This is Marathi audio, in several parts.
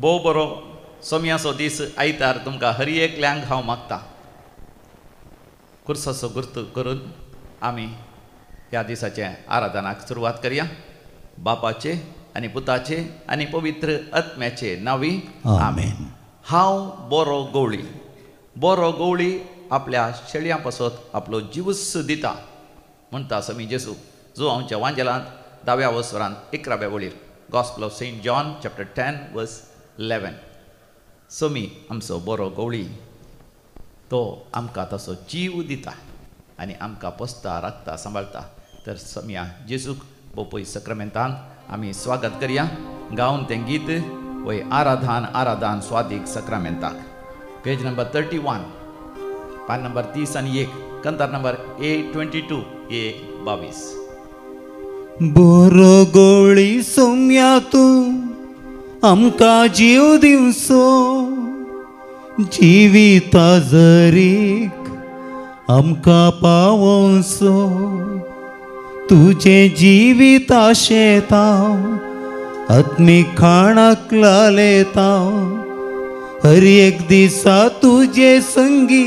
भोव बरो सोमयाचो दीस आयतार तुमकां हर एकल्यांक हांव मागता खुर्साचो गुर्त करून आमी ह्या दिसाचे आराधनाक सुरवात करया. बापाचे आनी पुताचे आनी पवित्र आत्म्याचे नांवी आमेन. हांव बरो गवळी आपल्या शेळयां पासत आपलो जीवस दिता म्हणटा समी जेजू, जो आमच्या वांजेलांत 10व्या वसरांत 11व्या वळीर gospel of saint John chapter 10 verse 11. समी आमचो बरो गवळी, तो आमकां तसो जीव दिता आनी आमकां पोसता राखता सांबाळटा. तर समिया जेजूक पळय सक्रामेंतान आमी स्वागत करया गावन तें गीत वय आराधान स्वादीक सक्रामेंताक. पेज नंबर 31, पान नंबर 30 आनी 1, कंतार नंबर A22 A22. बरो गवळी सोम्या तूं आमकां जीव दिवचो, जिविता जरीक आमकां पावोवचो. तुजे जिवीत आशेता आत्मीक खाणाक लालेता, हर एक दिसा तुजे संगी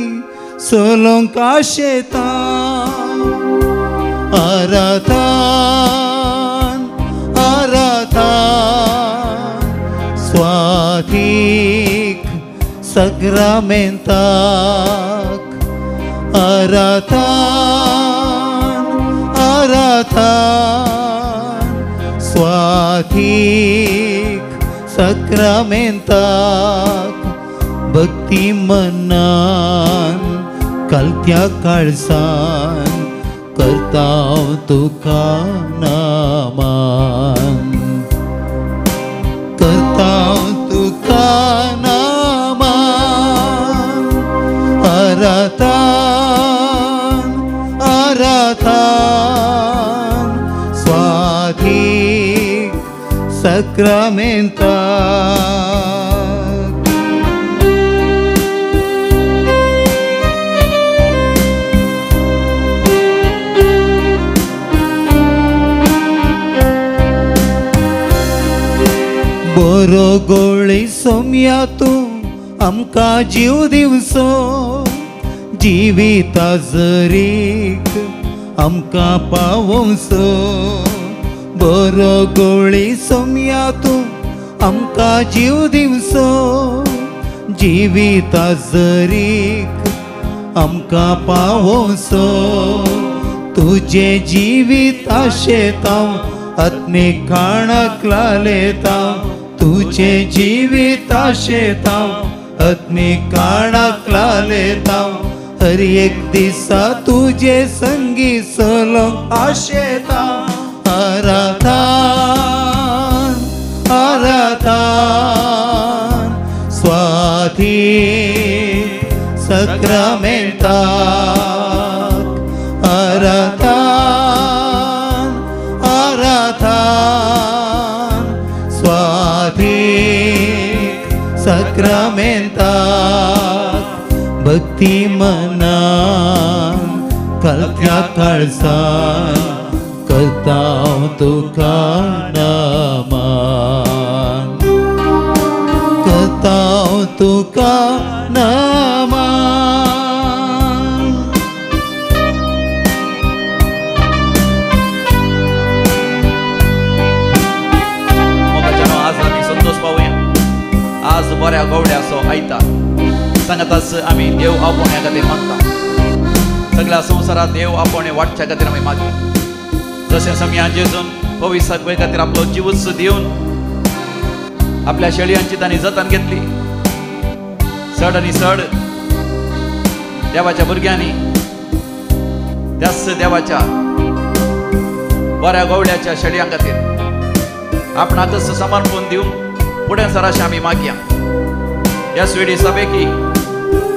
सोलोंक आशेता. आराधन स्वादीक सक्रामेंताक. आराधन स्वादीक सक्रामेंताक. भक्ती मनान कालत्या काळसान करता तुका नामान. करता तुका नामान. आराधन स्वादीक सक्रामेंताक. बरो गवळी सोम्या तूं आमकां जीव दिवचो, जिविता जरीक आमकां पावोवचो. बरो गवळी सोम्या तूं आमकां जीव दिवचो, जिविता जरीक आमकां पावोवचो. तुजे जिवीत आशेता आत्मीक खाणाक लालेता. तुजे जिवीत आशेता आत्मीक खाणाक लालेता, हर एक दिसा तुजे संगी सोलोंक आशेता. आराधन स्वादीक सक्रामेंताक. आराधन स्वादीक सक्रामेंताक. भक्ती मनान कालत्या काळसान करता तुका नामान. करता तुका नामान. मोगाच्यानो आज आमी संतोष पावया. आज बऱ्या गवड्याचो आयतार सांगाताच आमी देव आपोवण्या खातीर मागता. सगळ्या संवसारात देव आपोवणे वाडच्या खातीर आमी मागया. जशें समिया जेजून पवित्र आत्मे खातीर आपलो जीवच दिवन आपल्या शेळयांची तांणी जतन घेतली. चड आनी चड देवाच्या भुरग्यांनी त्याच देवाच्या बऱ्या गवड्याच्या शेळयां खातीर आपणाकच समर्पण दिवन फुडें सराशें आमी मागया. ह्या स्वेडी सभेकी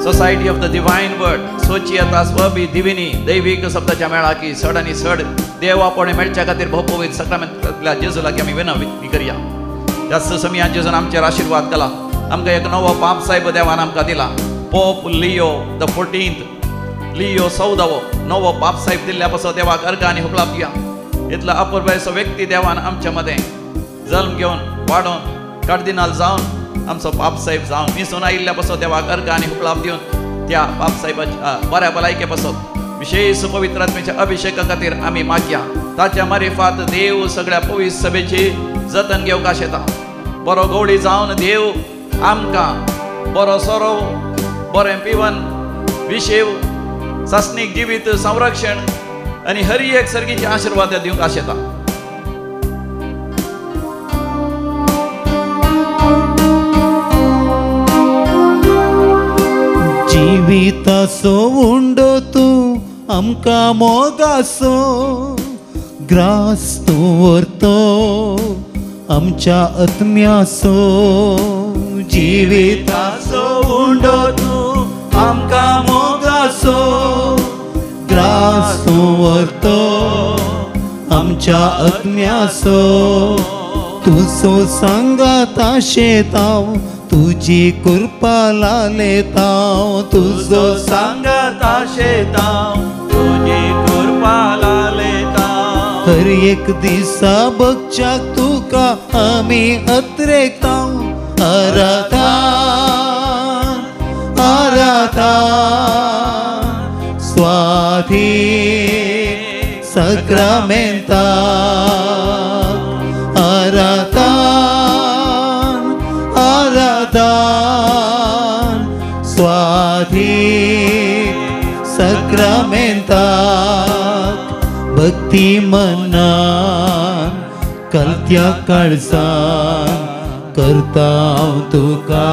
society of the divine word सोचियता स्वबी दिविनी दैवीक शब्दाच्या मेळा की चड आनी चड देव आपोवणे मेळच्या खातीर भोवपवित्र सक्रामेंतांतल्या जेजू लागीं आमी विनवणी करया. त्याच समियान जेजून आमचेर आशिर्वाद केला. आमकां एक नवो पाप साहेब देवान आमकां दिला. पोप लियो द 14th लियो 14वो नवो पाप साहेब दिल्ल्या पासून देवाक अर्घ आनी हुकलाप दिया. इतलो अपूर्व व्यक्ती देवान आमच्या मदें जल्म घेवन वाडोवन कार्दिनाल जावन आमचो बापसाहेब जावन मिसून आयिल्ल्या पासत देवाक अर्घ आनी हुकलाप दिवन त्या बापसाहेबाच्या बऱ्या भलायके पासत विशेष पवित्र आत्म्याच्या अभिषेका खातीर आमी मागया. ताच्या मारिफात देव सगळ्या पवित्र सभेची जतन घेवंक आशेता. बरो गवळी जावन देव आमकां बरो सोरो बरें पिवन विशेव सासनीक जिवीत संरक्षण आनी हर एक सर्गीचे आशीर्वाद दिवंक आशेता. जिविताचो उंडो तूं आमकां मोगाचो ग्रास तूं व्हरतो आमच्या आत्म्याचो. जिविताचो उंडो तूं आमकां मोगाचो ग्रास तूं व्हरतो आमच्या आत्म्याचो. तुजो सांगात आशेतांव तुजी कृपा लालेतांव. तुजो सांगात आशेतांव तुजी कृपा लालेतांव. हर एक दिसा बगच्याक तुका आमी अत्रेकतांव. आराधना आराधना स्वाधी सक्रामेंता. आराधना आराधना स्वाधी सक्रामेंता. भक्ती मनान कलत्या काळजान करता तुका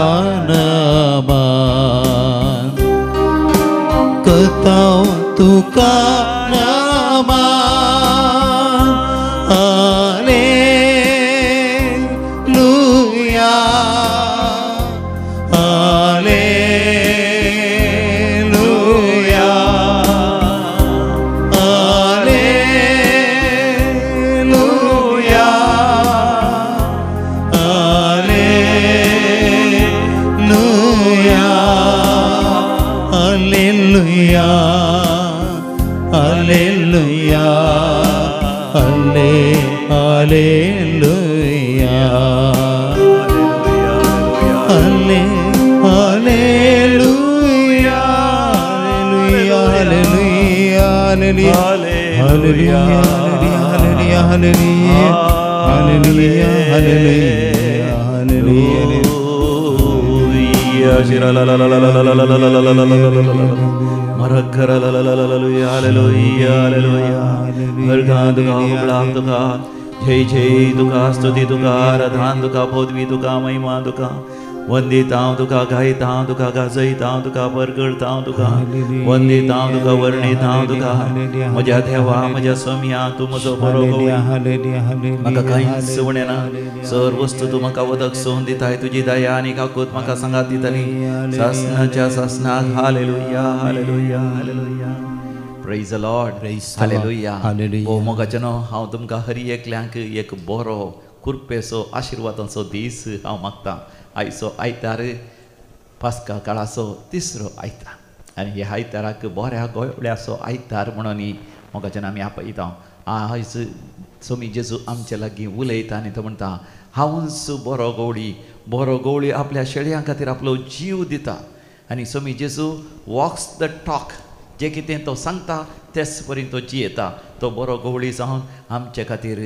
नमन. करता तुका नमन. हालेलुया हालेलुया हालेलुया हालेलुया हालेलुया हालेलुया हालेलुया हालेलुया हालेलुया हालेलुया जय जय तुका स्तुती तुका आराधना तुका पदवी तुका महिमा तुका वंदित हांव तुका गायत हांव तुका गाजयत हांव तुका परगळत हांव तुका वंदित हांव तुका वर्णीत हांव तुका म्हज्या देवा म्हज्या स्वामिया तूं म्हजो बरो गवळी म्हाका कांयच उणें ना सर वस्तू तूं म्हाका वदक सोन दिताय तुजी दया आनी काकूत म्हाका सांगात दितली सासनाच्या सासनाक हालेलुया हालेलुया हालेलुया प्रेज द लॉर्ड हालेलुया ओ मोगाचनो हांव तुमकां हर एकल्यांक एक बरो कृपेचो आशिर्वादाचो दीस हांव मागतां आयचो आयतार पास्का काळाचो तिसरो आयतार आनी ह्या आयताराक बऱ्या गोयड्याचो आयतार म्हणून मोगाचें आमी आपयता आयज स्वामी जेजू आमचे लागीं उलयता आनी तो म्हणटा हांवूच बरो गवळी आपल्या शेळयां खातीर आपलो जीव दिता आनी स्वामी जेजू वॉक्स द टॉक जे कितें तो सांगता तेच परी तो जियेता तो बरो गवळी जावन आमचे खातीर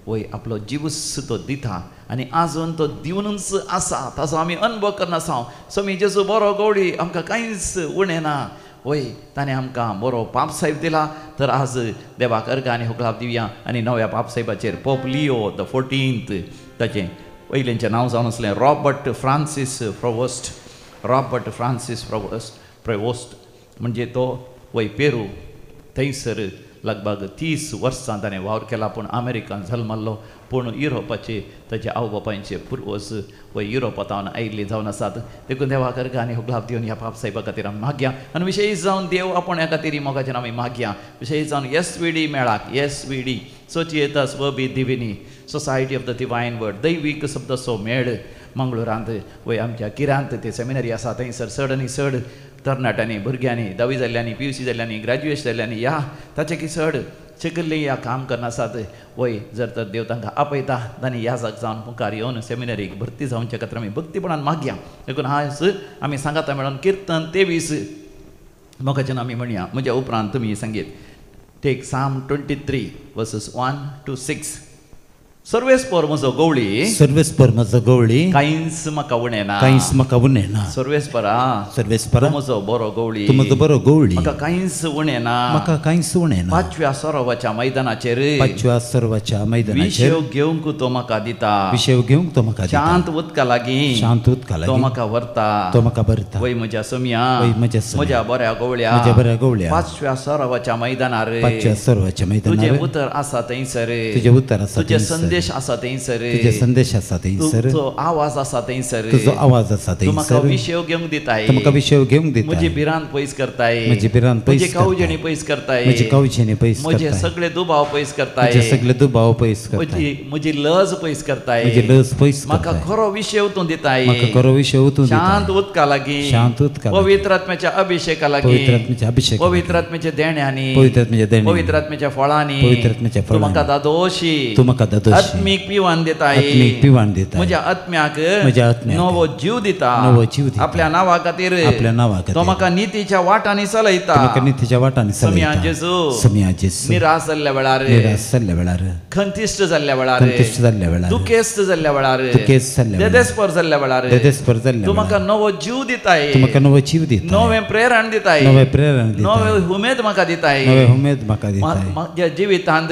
वय आपलो जीवस तो दिता आनी आजून तो दिवनूच आसा ताचो आमी अनुभव करना आसा स्वामी जेजू बरो गवळी आमकां कांयच उणें ना वय ताणें आमकां बरो पापसाहेब दिला तर आज देवाक अर्घ आनी हुकलाप दिवया आनी नव्या पापसाहेबाचेर पोप लियो द 14th ताचें पयलींचें नांव जावन आसलें रॉबर्ट फ्रांसीस प्रोवोस्ट म्हणजे तो वय पेरू थंयसर लगभग 30 वर्सां ताणें वावर केला पूण अमेरिकान जल्मल्लो पूण युरोपाचे ताचे आवय बापायचे पुर्वज वय युरोपांत आयिल्ले जावन आसात देखून देवाक अर्घ आनी हुकलाप दिवन ह्या पापसाहेबा खातीर आमी मागया आनी विशेश जावन देव आपोण्या खातीर मोगाचेर आमी मागया विशेश जावन SVD मेळाक SVD सोचिएतास वर्बी दिविनी society of the divine word दैवीक शब्दाचो मेळ मंगळुरांत वय आमच्या किरांत ते सेमिनरी आसा थंयसर चड आनी चड तरणाट्यांनी भुरग्यांनी 10वी जाल्ल्यांनी PUC जाल्ल्यांनी ग्रॅज्युएट जाल्ल्यांनी या ताचे की चड सगळी या काम करनासात वय जर तर देव तांकां आपयता तांणी ह्या जाग जावन मुखार येवन सेमिनरीक भरती जावचे खातीर आमी भक्तीपणान मागया देखून आज आमी सांगाता मेळोन कीर्तन 23 मोगाच्यान आमी म्हणया म्हज्या उपरांत तुमी संगीत टेक Psalm 23 verses 1 to 6 सर्वेस्पर म्हजो गवळी सर्वेस्पर म्हजो गवळी कांयच म्हाका उणेना कांयच म्हाका उणेना सर्वेस्परा सर्वेस्परा म्हजो बरो गवळी तूं म्हजो बरो गवळी म्हाका कांयच उणेना म्हाका कांयच उणेना पांचव्या सरोवाच्या मैदानाचेर पांचव्या सर्वाच्या मैदानाचेर विशय घेवंक तो म्हाका दिता विशय घेवंक तो म्हाका दिता शांत उदका लागीं शांत उदका तो लागीं म्हाका व्हरता तो म्हाका भरता वय म्हज्या सम्या वय म्हज्या सम्या म्हज्या बऱ्या गवळ्या म्हज्या बऱ्या गवळ्या पांचव्या सरोवाच्या मैदानार पांचव्या सर्वाच्या तुझे मैदानार उतर आसा थंयसर तुझे उतर आसा तुझे थंयसर संदेश आसा थंयसर तुझे संदेश आसा थंयसर तुजो आवाज आसा थंयसर तुजो आवाज आसा तूं म्हाका थंयसर विशय घेवंक दिताय तूं म्हाका विशय घेवंक दिता म्हजी भिरांत पयस करताय म्हजी भिरांत पयस म्हजी कावजणी पयस करताय म्हजी कावजणी पयस म्हजे करताय सगळे दुबाव पयस करताय म्हजे सगळे दुबाव पयस करताय म्हजी लज पयस करताय म्हजी लज पयस म्हाका करताय खरो विशय वचून दिताय म्हाका खरो विशय वचून शांत दिता उदका लागीं शांत उदका लागीं पवित्र आत्म्याच्या अभिषेका पवित्र लागीं आत्म्याचे अभिषेक पवित्र आत्म्याच्या देण्यानी पवित्र आत्म्याच्या देण्यानी पवित्र आत्म्याच्या फळांनी पवित्र आत्म्याच्या तूं म्हाका फळांनी दादोशी तूं म्हाका दादोशी आत्मीक पिवान दिताय आत्मीक पिवाण दिता म्हज्या आत्म्याक म्हज्या आत्म्याक नवो जीव दिता नवो जीव दिता. आपल्या नांवा खातीर आपल्या नांवा खातीर. तो म्हाका नितीच्या वाटांनी चलयता तूं म्हाका नितीच्या वाटांनी सम्या चलयता जेजू सम्या जेजू निराश जाल्ल्या वेळार निराश जाल्ल्या वेळार खंतिश्ट जाल्ल्या वेळार संतुश्ट जाल्ल्या वेळार दुखेस्त जाल्ल्या वेळार दुखेस्त जाल्ल्या वेळार देदेस्पर जाल्ल्या वेळार देदेस्पर जाल्ल्या तूं वेळार म्हाका नवो जीव दिताय तूं म्हाका नवो जीव दिता नवें प्रेरण दिताय नवे प्रेरण दिता नवे उमेद म्हाका दिताय नवे उमेद म्हाका दिता म्हाज्या जिवितांत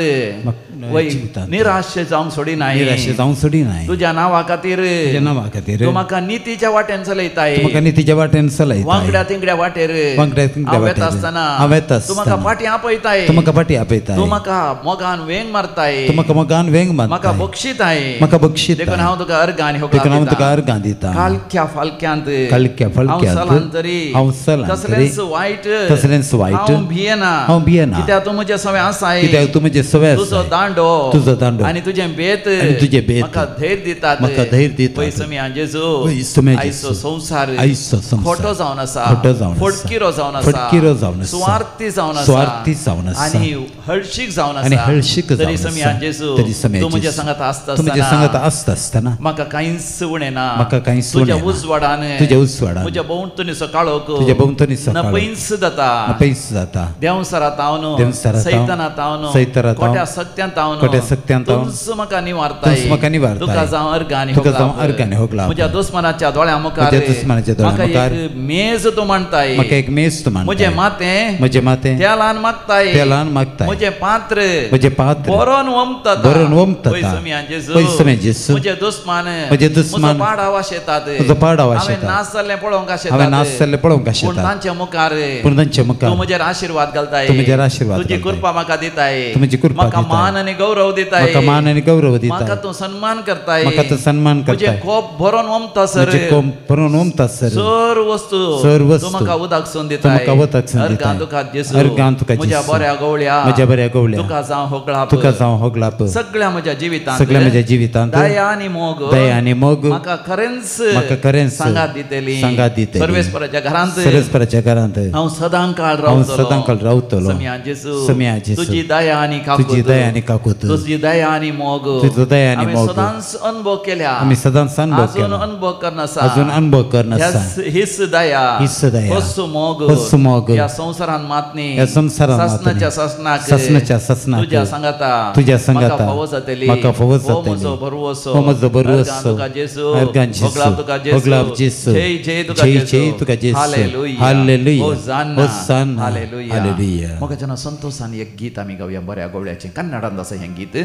वय जिवितांत निराश जावंक सोडिनाय निराशे जावंक सोडिनाय तुज्या नांवा खातीर तुज्या नांवा खातीर तूं म्हाका नितीच्या वाट्यान चलयताय तूं म्हाका नितीच्या वाटेन चलयता वांगड्या तिंगड्या वाटेर वांगड्या तिंगड्या हांव येता वाटेर आसतना हांव येता तूं म्हाका आसतना फाटी आपयताय तूं म्हाका फाटी आपयताय तूं म्हाका मोगान वेंग मारताय तूं म्हाका मोगान वेंग म्हाका मारताय बक्षिताय म्हाका बक्षीत देखून हांव तुका अर्गां आनी देखून हांव तुका होकार अर्गां दिता कालख्या फालक्यांत कालक्या फालक्यांत हांव सलान तरी हांव सलान तरी तसलेंच वायट तसलेंच वायट हांव भियेना हांव भियेना कित्याक तूं म्हजे सवे आसाय कित्याक तूं म्हजे सवे तुजो आसाय दांडो तुजो दांडो आनी तुजें बेत आनी तुजें बेत म्हाका धैर्य दितात म्हाका धैर्य दितात. पयस सम्या जेजू पयस सम्या आयचो जेजू. संवसार आयचो संवसार खोटो जावन आसा खोटो जावन आसा. फटकिरो जावन आसा फटकिरो जावन आसा. स्वार्थी जावन आसा स्वार्थी जावन आसा. आनी हळशीक जावन आनी आसा हळशीक जावन तरी आसा. सम्या जेजू तरी सम्या तूं म्हज्या जेजू. सांगात आसता तूं म्हज्या आसतना सांगात आसता आसतना म्हाका कांयच उणेना म्हाका कांयच तुज्या उणेना. उजवाडान तुज्या उजवाडान म्हज्या भोंवतणी सकाळोक तुज्या भोंवतणी सकाळोक नपैंस जाता नपैस जाता देवसरांत हांव न्हू देवसरांत हांव, सैतानांत हांव न्हू सैतानांत हांव, खोट्या सत्यांत हांव न्हू खोट्या सत्यांत हांव, तूंच म्हाका निवारताय तूंच म्हाका निवारताय. तुका जावं अर्गांनी तुका जावं अर्गांनी होगलाप. म्हज्या दुस्मनाच्या दोळ्या मुखार म्हज्या दुस्मनाच्या दोळ्या म्हाका मुखार एक मेज तूं मांडताय म्हाका एक मेज तूं म्हजें मांडताय मातें म्हजें मातें त्या ल्हान मागताय त्या ल्हान मागताय म्हजें पात्र म्हजें पात्र बरोवन वमता बरोवन वमतता. पयस सम्या जेजू पयस सम्या जेजू. म्हजे दुस्मान म्हजे दुस्मान म्हजो पाड आवाज येतात म्हजो पाड आवाज हांवें येता. नाच जाल्लें पळोवंक हांवें नाच जाल्लें पळोवंक पूण आशिल्लें तांच्या मुखार पूण तांच्या मुखार तूं म्हजेर आशीर्वाद घालताय तूं म्हजेर आशीर्वाद तुजी घालताय. कृपा म्हाका दिताय तूं म्हजी कृपा म्हाका दिताय. मान आनी गौरव दिताय म्हाका मान आनी गौरव म्हाका दिता तूं सन्मान करताय म्हाका तूं सन्मान म्हजे करताय कोप भरोन वमता सर म्हजे कोम भरून ओमता सर सर वस्तू सर वस्तू तूं म्हाका उदकसून तूं दिताय म्हाका उदकसून दिताय. अर्गां तुका जेजू अर्गां तुका म्हज्या जेजू. बऱ्या गवळ्या म्हज्या बऱ्या गवळ्या तुका जावं होगळाप तुका जावं होगलाप सगळ्या म्हज्या जिवितांत सगळ्या म्हज्या जिवितांत दया आनी मोग दया आनी मोग म्हाका खरेंच म्हाका खरेंच सांगात दितेली सांगात दितेली. सर्वेस्पराच्या घरांत सरस्पराच्या घरांत हांव सदां काळ हांव रावतलों सदां काळ रावतलों. सम्या जेजू सम्या जेजू. तुजी दया आनी काकूत तुजी दया आनी काकूत तुजी दया आनी मोग तुजी दया आनी आमी मोग सदांच अनुभव केल्या आमी सदांच अनुभव अजून केला अनुभव करनासा अजून अनुभव करनासा हीच दया हीच दया. होच मोग होच मोग. या संसारांत मातनी या संसारांत मातनी. ससनाच्या ससनाक ससनाच्या ससनाक. तुज्या सांगाता तुज्या सांगाता. म्हाका फावो जातली म्हाका फावो हो जातली. म्हजो भरवोसो हो म्हजो भरवोसो. अर्गां तुका जेजू अर्गां जेजू. होगलाप तुका जेजू होगलाप जेजू. जय जय तुका जय जेजू जय तुका जेजू. हालेलुया हालेलुया. होसाना होसाना. हालेलुया हालेलुया. मोगा जन संतोषान एक गीत आमी गावया बऱ्या गवळ्याचें कन्नडांत आसा हें गीत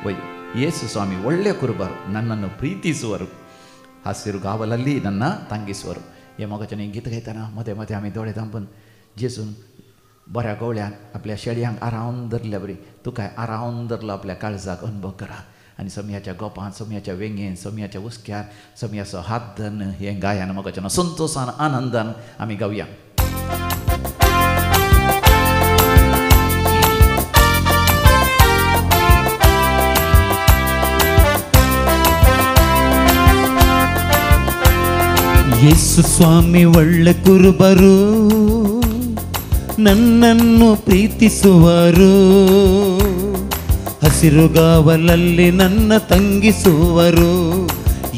वय ಯೇಸು ಸ್ವಾಮಿ ಒಳ್ಳೆ ಕುರುಬರು ನನ್ನನ್ನು ಪ್ರೀತಿಸುವರು ಹಸಿರು ಗಾವಲಲ್ಲಿ ನನ್ನ ತಂಗಿಸುವರು हे मोगाच्यान गीत गायतना मदें मदें आमी दोळे धांपून जेजून बऱ्या गवळ्यान आपल्या शेळयांक आरावन धरल्या बरी तुका आरावन धरलो आपल्या काळजाक अनुभव करा आनी सम्याच्या गोपान सम्याच्या वेंगेन सम्याच्या उस्क्यार सम्याचो हात धन हें गायन मोगाच्यान संतोषान आनंदान आमी गावया. ಯೇಸು ಸ್ವಾಮಿ ಒಳ್ಳೆ ಕುರುಬರು ನನ್ನನ್ನು ಪ್ರೀತಿಸುವರು ಹಸಿರುಗಾವಲಲ್ಲಿ ನನ್ನ ತಂಗಿಸುವರು.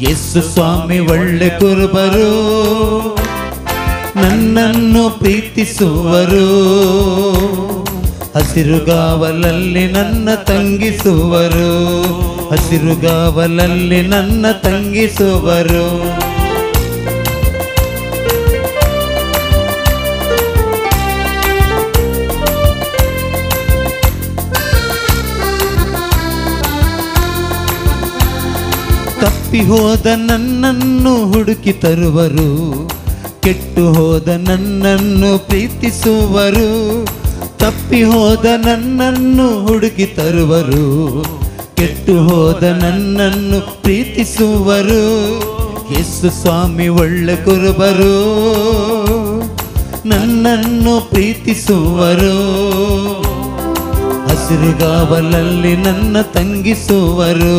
ಯೇಸು ಸ್ವಾಮಿ ಒಳ್ಳೆ ಕುರುಬರು, ನನ್ನನ್ನು ಪ್ರೀತಿಸುವರು. ಹಸಿರುಗಾವಲಲ್ಲಿ ನನ್ನ ತಂಗಿಸುವರು, ಹಸಿರುಗಾವಲಲ್ಲಿ ನನ್ನ ತಂಗಿಸುವರು. ತಪ್ಪಿ ಹೋದ ನನ್ನನ್ನು ಹುಡುಕಿ ತರುವರು, ಕೆಟ್ಟು ಹೋದ ನನ್ನನ್ನು ಪ್ರೀತಿಸುವರು. ತಪ್ಪಿ ಹೋದ ನನ್ನನ್ನು ಹುಡುಕಿ ತರುವರು, ಕೆಟ್ಟು ಹೋದ ನನ್ನನ್ನು ಪ್ರೀತಿಸುವರು. ಯೇಸು ಸ್ವಾಮಿ ಒಳ್ಳೆ ಕುರುಬರು, ನನ್ನನ್ನು ಪ್ರೀತಿಸುವರು. ಹಸಿರುಗಾವಲಲ್ಲಿ ನನ್ನ ತಂಗಿಸುವರು,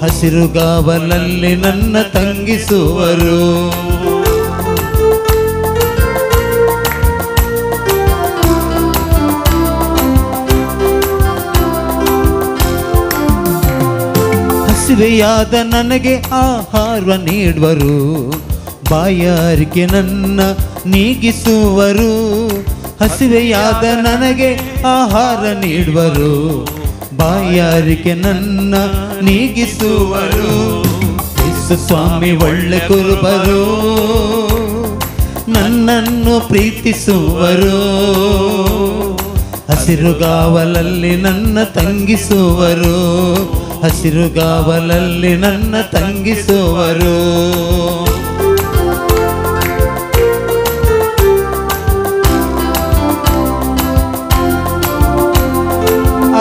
ಹಸಿರುಗಾವಲಲ್ಲಿ ನನ್ನ ತಂಗಿಸುವರು. ಹಸಿವೆಯಾದ ನನಗೆ ಆಹಾರ ನೀಡುವರು, ಬಾಯಾರಿಕೆ ನನ್ನ ನೀಗಿಸುವರು. ಹಸಿವೆಯಾದ ನನಗೆ ಆಹಾರ ನೀಡುವರು, ಬಾಯಾರಿಕೆ ನನ್ನ ನೀಗಿಸುವರು. ಯೇಸು ಸ್ವಾಮಿ ಒಳ್ಳೆ ಕುರುಬರು, ನನ್ನನ್ನು ಪ್ರೀತಿಸುವರು. ಹಸಿರುಗಾವಲಲ್ಲಿ ನನ್ನ ತಂಗಿಸುವರು, ಹಸಿರುಗಾವಲಲ್ಲಿ ನನ್ನ ತಂಗಿಸುವರು.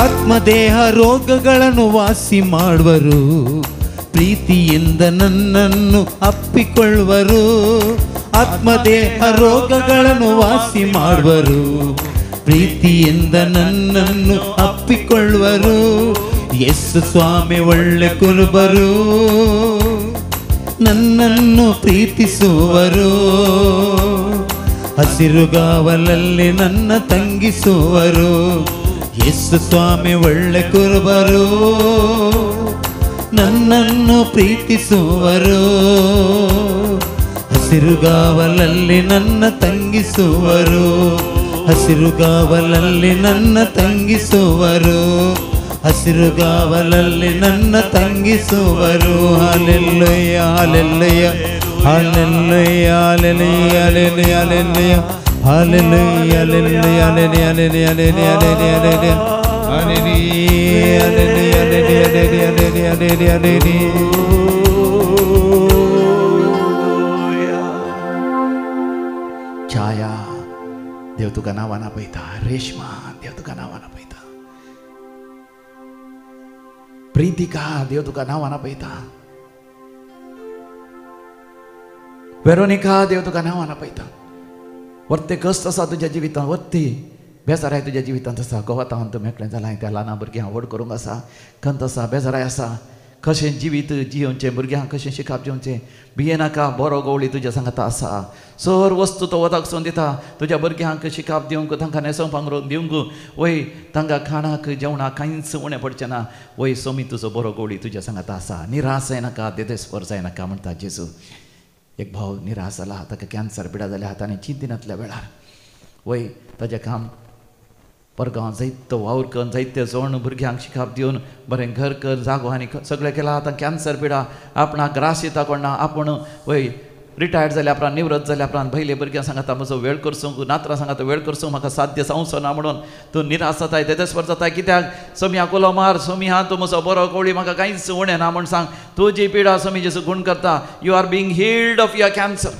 ಆತ್ಮದೇಹ ರೋಗಗಳನ್ನು ವಾಸಿ ಮಾಡುವರು, ಪ್ರೀತಿಯಿಂದ ನನ್ನನ್ನು ಅಪ್ಪಿಕೊಳ್ಳುವರು. ಆತ್ಮದೇಹ ರೋಗಗಳನ್ನು ವಾಸಿ ಮಾಡುವರು, ಪ್ರೀತಿಯಿಂದ ನನ್ನನ್ನು ಅಪ್ಪಿಕೊಳ್ಳುವರು. ಯೇಸು ಸ್ವಾಮಿ ಒಳ್ಳೆ ಕುರುಬರು, ನನ್ನನ್ನು ಪ್ರೀತಿಸುವರು. ಹಸಿರುಗಾವಲಲ್ಲಿ ನನ್ನ ತಂಗಿಸುವರು. ಯೇಸು ಸ್ವಾಮಿ ಒಳ್ಳೆ ಕುರುಬರು, ನನ್ನನ್ನು ಪ್ರೀತಿಸುವರು. ಹಸಿರುಗಾವಲಲ್ಲಿ ನನ್ನ ತಂಗಿಸುವರು, ಹಸಿರುಗಾವಲಲ್ಲಿ ನನ್ನ ತಂಗಿಸುವರು. ಹಸಿರುಗಾವಲಲ್ಲಿ ನನ್ನ ತಂಗಿಸುವರು. ಹಲ್ಲೆಲೂಯಾ ಹಲ್ಲೆಲೂಯಾ ಹಲ್ಲೆಲೂಯಾ ಹಲ್ಲೆಲೂಯಾ ಹಲ್ಲೆಲೂಯಾ ಹಲ್ಲೆಲೂಯಾ ಹಲ್ಲೆಲೂಯಾ ಹಲ್ಲೆಲೂಯಾ छाया देव तुका नावाना पळयता, रेशमा देव तुका नावाना पळयता, प्रीतिका देव तुका नावाना पळयता, वेरोनिका देव तुका नावाना पळयता. वर्ते कस्त आसा तुज्या जिवितांत, वर्ती बेजाराय तुज्या जिवितांत आसा. गोवातांत मेकळें जालां, त्या ल्हान भुरग्यांक व्हड करूंक आसा, कंत आसा, बेजाराय आसा. कशें जिवीत जियोवचें, भुरग्यांक कशें शिकप जेवचें, भियेनाका, बरो गवळी तुज्या सांगाता आसा. सर वस्तू तो वताक सोन दिता, तुज्या भुरग्यांक शिकप दिवंक, तांकां न्हेसोवपाक दिवंक, वय तांकां खाणाक जेवणाक कांयच उणें पडचें ना. वय सोमी तुजो बरो गवळी तुज्या सांगाता आसा. निराश जायनाका, देदेस्वर जायनाका म्हणटा जेजू. एक भाव निराश जाला, ताका कॅन्सर पिडा जाल्या, ताणें चिंतिनातल्या वेळार वय ताजें काम परगांव जायतो वावर करून, जायते जोण भुरग्यांक शिकप दिवन, बरें घर कर, जागो आनी सगळें केलां. आतां कॅन्सर पिडा आपणाक ग्रास येता कोणा. आपूण वय रिटायर्ड जाल्या उपरांत, निवृत्त जाल्या उपरांत भायले भुरग्यांक सांगता म्हजो वेळ करसूंक, नात्रां सांगता वेळ करसूंक म्हाका साध्य जावचो ना म्हणून तूं निराश जाताय, देदेस्वर जाताय. कित्याक सोम्याक उलो मार, सोमी हा तूं म्हजो बरो कवळी, म्हाका कांयच उणें ना म्हूण सांग. तुजी पिडा सोमी जेजू गुण करता. You are being healed of your cancer,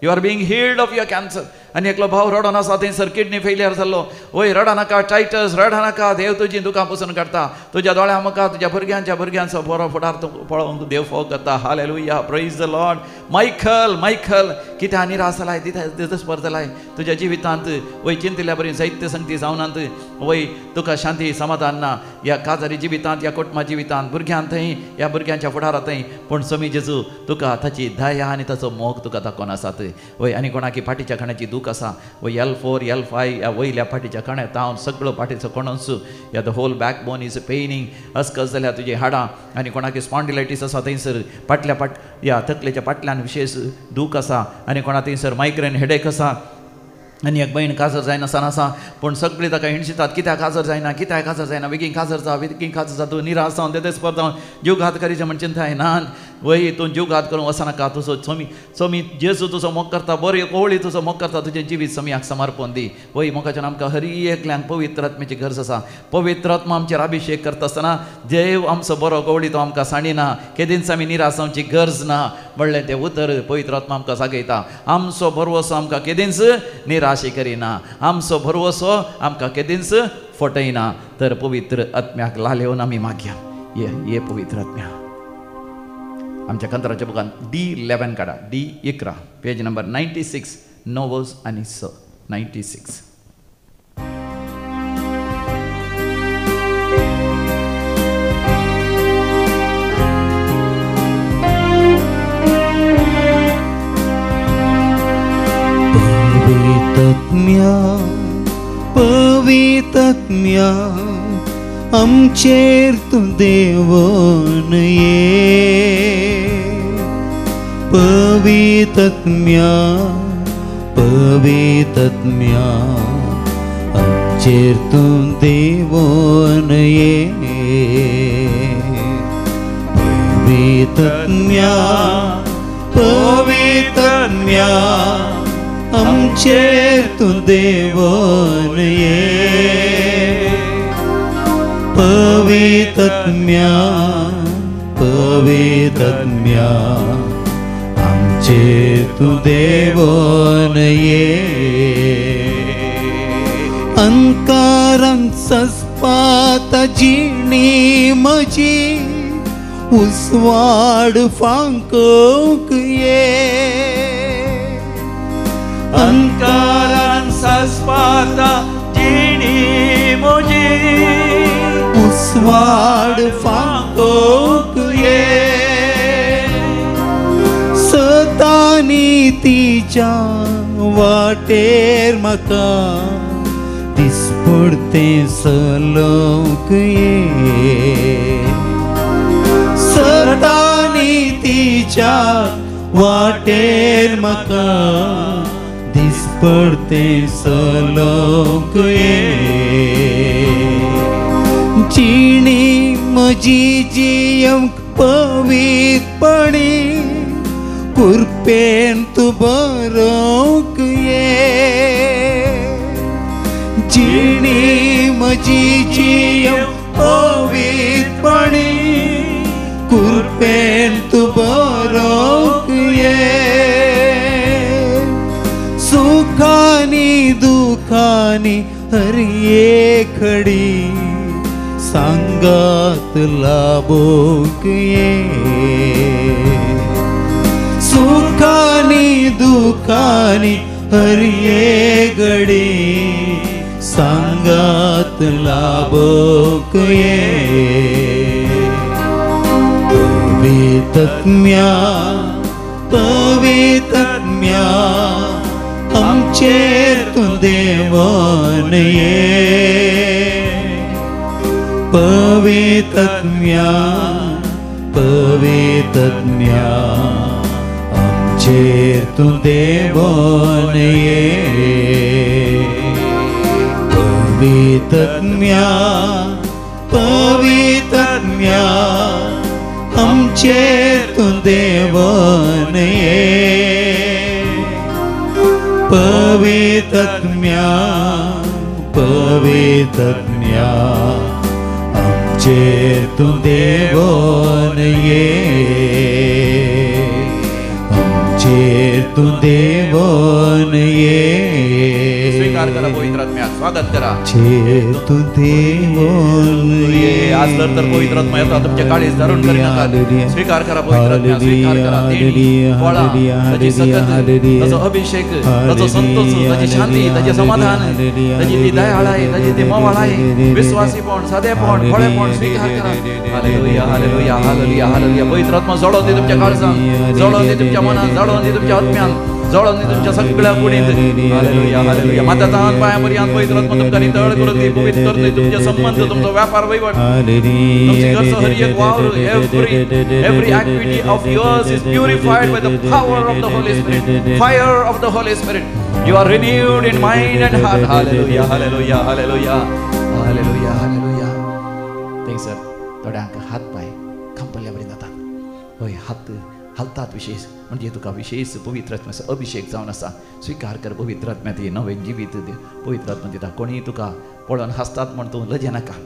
you are being healed of your cancer. आनी एकलो भाव रडोन आसा, थंयसर किडनी फेलियर जाल्लो. वय रडा नाका, टायटस रडा नाका, देव तुजी दुकां पसून काडटा. तुज्या दोळ्या मुखार तुज्या भुरग्यांचो बरो फुडार पळोवंक देव फोग करता. Hallelujah, praise the Lord. Michael Michael कित्याक निराश जालाय, देदेस्वर जालाय तुज्या जिवितांत. वय चिंतिल्ल्या बरी जायत्यो संगती जावनात. वय तुका शांती समाधान ना ह्या काजारी जिवितांत, ह्या कुटुंबा जिवितांत, भुरग्यांतय, ह्या भुरग्यांच्या फुडारांतय. पूण स्वामी जेजू तुका ताची दया आनी ताचो मोग तुका दाखोवन आसात. वय आनी कोणाकी फाटीच्या खाण्याची दूख आसा व L4 L5 ह्या वयल्या फाटीच्या कण्यात हांव सगळो फाटीचो कणोस या the whole backbone is paining अस्कस जाल्यार तुजी हाडां आनी कोणाक स्पॉन्डिलायटीस आसा थंयसर या तकलेच्या फाटल्यान विशेश दूख आसा आनी कोणा थंयसर मायग्रेन हेडेक आसा आनी एक बहीण काजर जायनासान आसा पूण सगळीं ताका हिणशितात कित्याक काजर जायना बेगीन काजर जा तूं निराश जावन ते परत जीव घात करीचे म्हण चिंता ना वय तूं जीव घात करूंक वचनाका तुजो सोमी जेजू तुजो मोग करता बरी कोवळी तुजो मोग करता तुजें जिवीत सोमियाक समर्पण दी वय मोगाच्यान आमकां हर एकल्यांक पवित्र आत्म्याची गरज आसा पवित्र आत्मा आमचेर अभिशेक करता आसतना देव आमचो बरो कोवळी तो आमकां सांडिना केदींच आमी निराश जावची गरज ना म्हणलें तें उतर पवित्र आत्मा आमकां सांगयता आमचो भरवोसो आमकां केदींच निराशी करिना आमचो भरवोसो आमकां केदींच फटयना तर पवित्र आत्म्याक लालेवन आमी मागया ये पवित्र आत्म्या आमच्या कंत्राच्या बुकान D11 काडा D11 पेज नंबर 96 9 आनी 6 96 पवित्रात्म्या आमचेर तूं देवोन ये पवित्रात्म्या आमचेर तूं देवोन ये पवित्रात्म्या आमचेर तूं देवोन ये पवित्रात्म्या आमचेर तूं देवोन ये अंकारान सस्पाता जिणी म्हजी उसवाड फांकोक ये अंकारान सस्पाता जिणी म्हजी उसवाड फांकोक ये सतानी तिच्या वाटेर म्हाका दिसपडतें चलोवंक ये सतानी तिच्या वाटेर म्हाका दिसपडतें चलोवंक ये जिणी म्हजी जियेवंक पवित्रपणी कुरपेन तूं बरोवंक ये जिणी म्हजी जियेवंक पवित्रपणी कुरपेन तूं बरोवंक ये सुखानी दुखानी हर एक घडी सांगात लाभोक ये सुखानी दुखानी हर एक घडी सांगात लाभोक ये पवित्रात्म्या आमचेर तूं देवोन ये पवित्रात्म्या आमचेर तूं देवोन ये पवित्रात्म्या आमचेर तूं देवोन ये पवित्रात्म्या आमचेर तूं देवोन ये आमचेर तूं देवोन ये स्वीकार करा पवित्र आत्म्या स्वागत करा आमचेर तूं देवोन ये आज तर पवित्र आत्मा येता तुमचे काळीज धरून करीनाका स्वीकार करा पवित्र आत्म्या स्वीकार करा देणी फळा ताची सकत ताचो अभिषेक ताचो संतोष ताची शांती ताचे समाधान ताची ती दयाळाई ताची ती मोवाळाई विश्वासीपण साधेपण फळेपण स्वीकार करा हालेलुया हालेलुया हालेलुया हालेलुया पवित्र आत्मा जळोवन दी तुमच्या काळजांत जळोवन दी तुमच्या मनांत जळोवन दी तुमच्या आत्म्यांत जळोन दी तुमच्या सगळ्या कुडींत हालेलुया हालेलुया मातातान पायापर्यंत पवित्र आत्मा तुमकां नितळ करून दी पवित्र करून दी तुमचे संबंध तुमचो व्यापार वहिवाट तुमची घरचो हर एक वावर every activity of yours is purified by the power of the Holy Spirit, fire of the Holy Spirit. You are renewed in mind and heart. Hallelujah, hallelujah, hallelujah, hallelujah, hallelujah. Thanks sir. थोड्यांक हात पाय कंपल्ल्या बरी जातात. होय हात हलतात विशेष म्हणजे तुका विशेष पवित्र आत्म्याचो अभिषेक जावन आसा. स्वीकार कर पवित्र आत्म्यात नवें जिवीत पवित्र आत्मा दिता. कोणी तुका पळोवन हसतात म्हण तूं लजे नाका,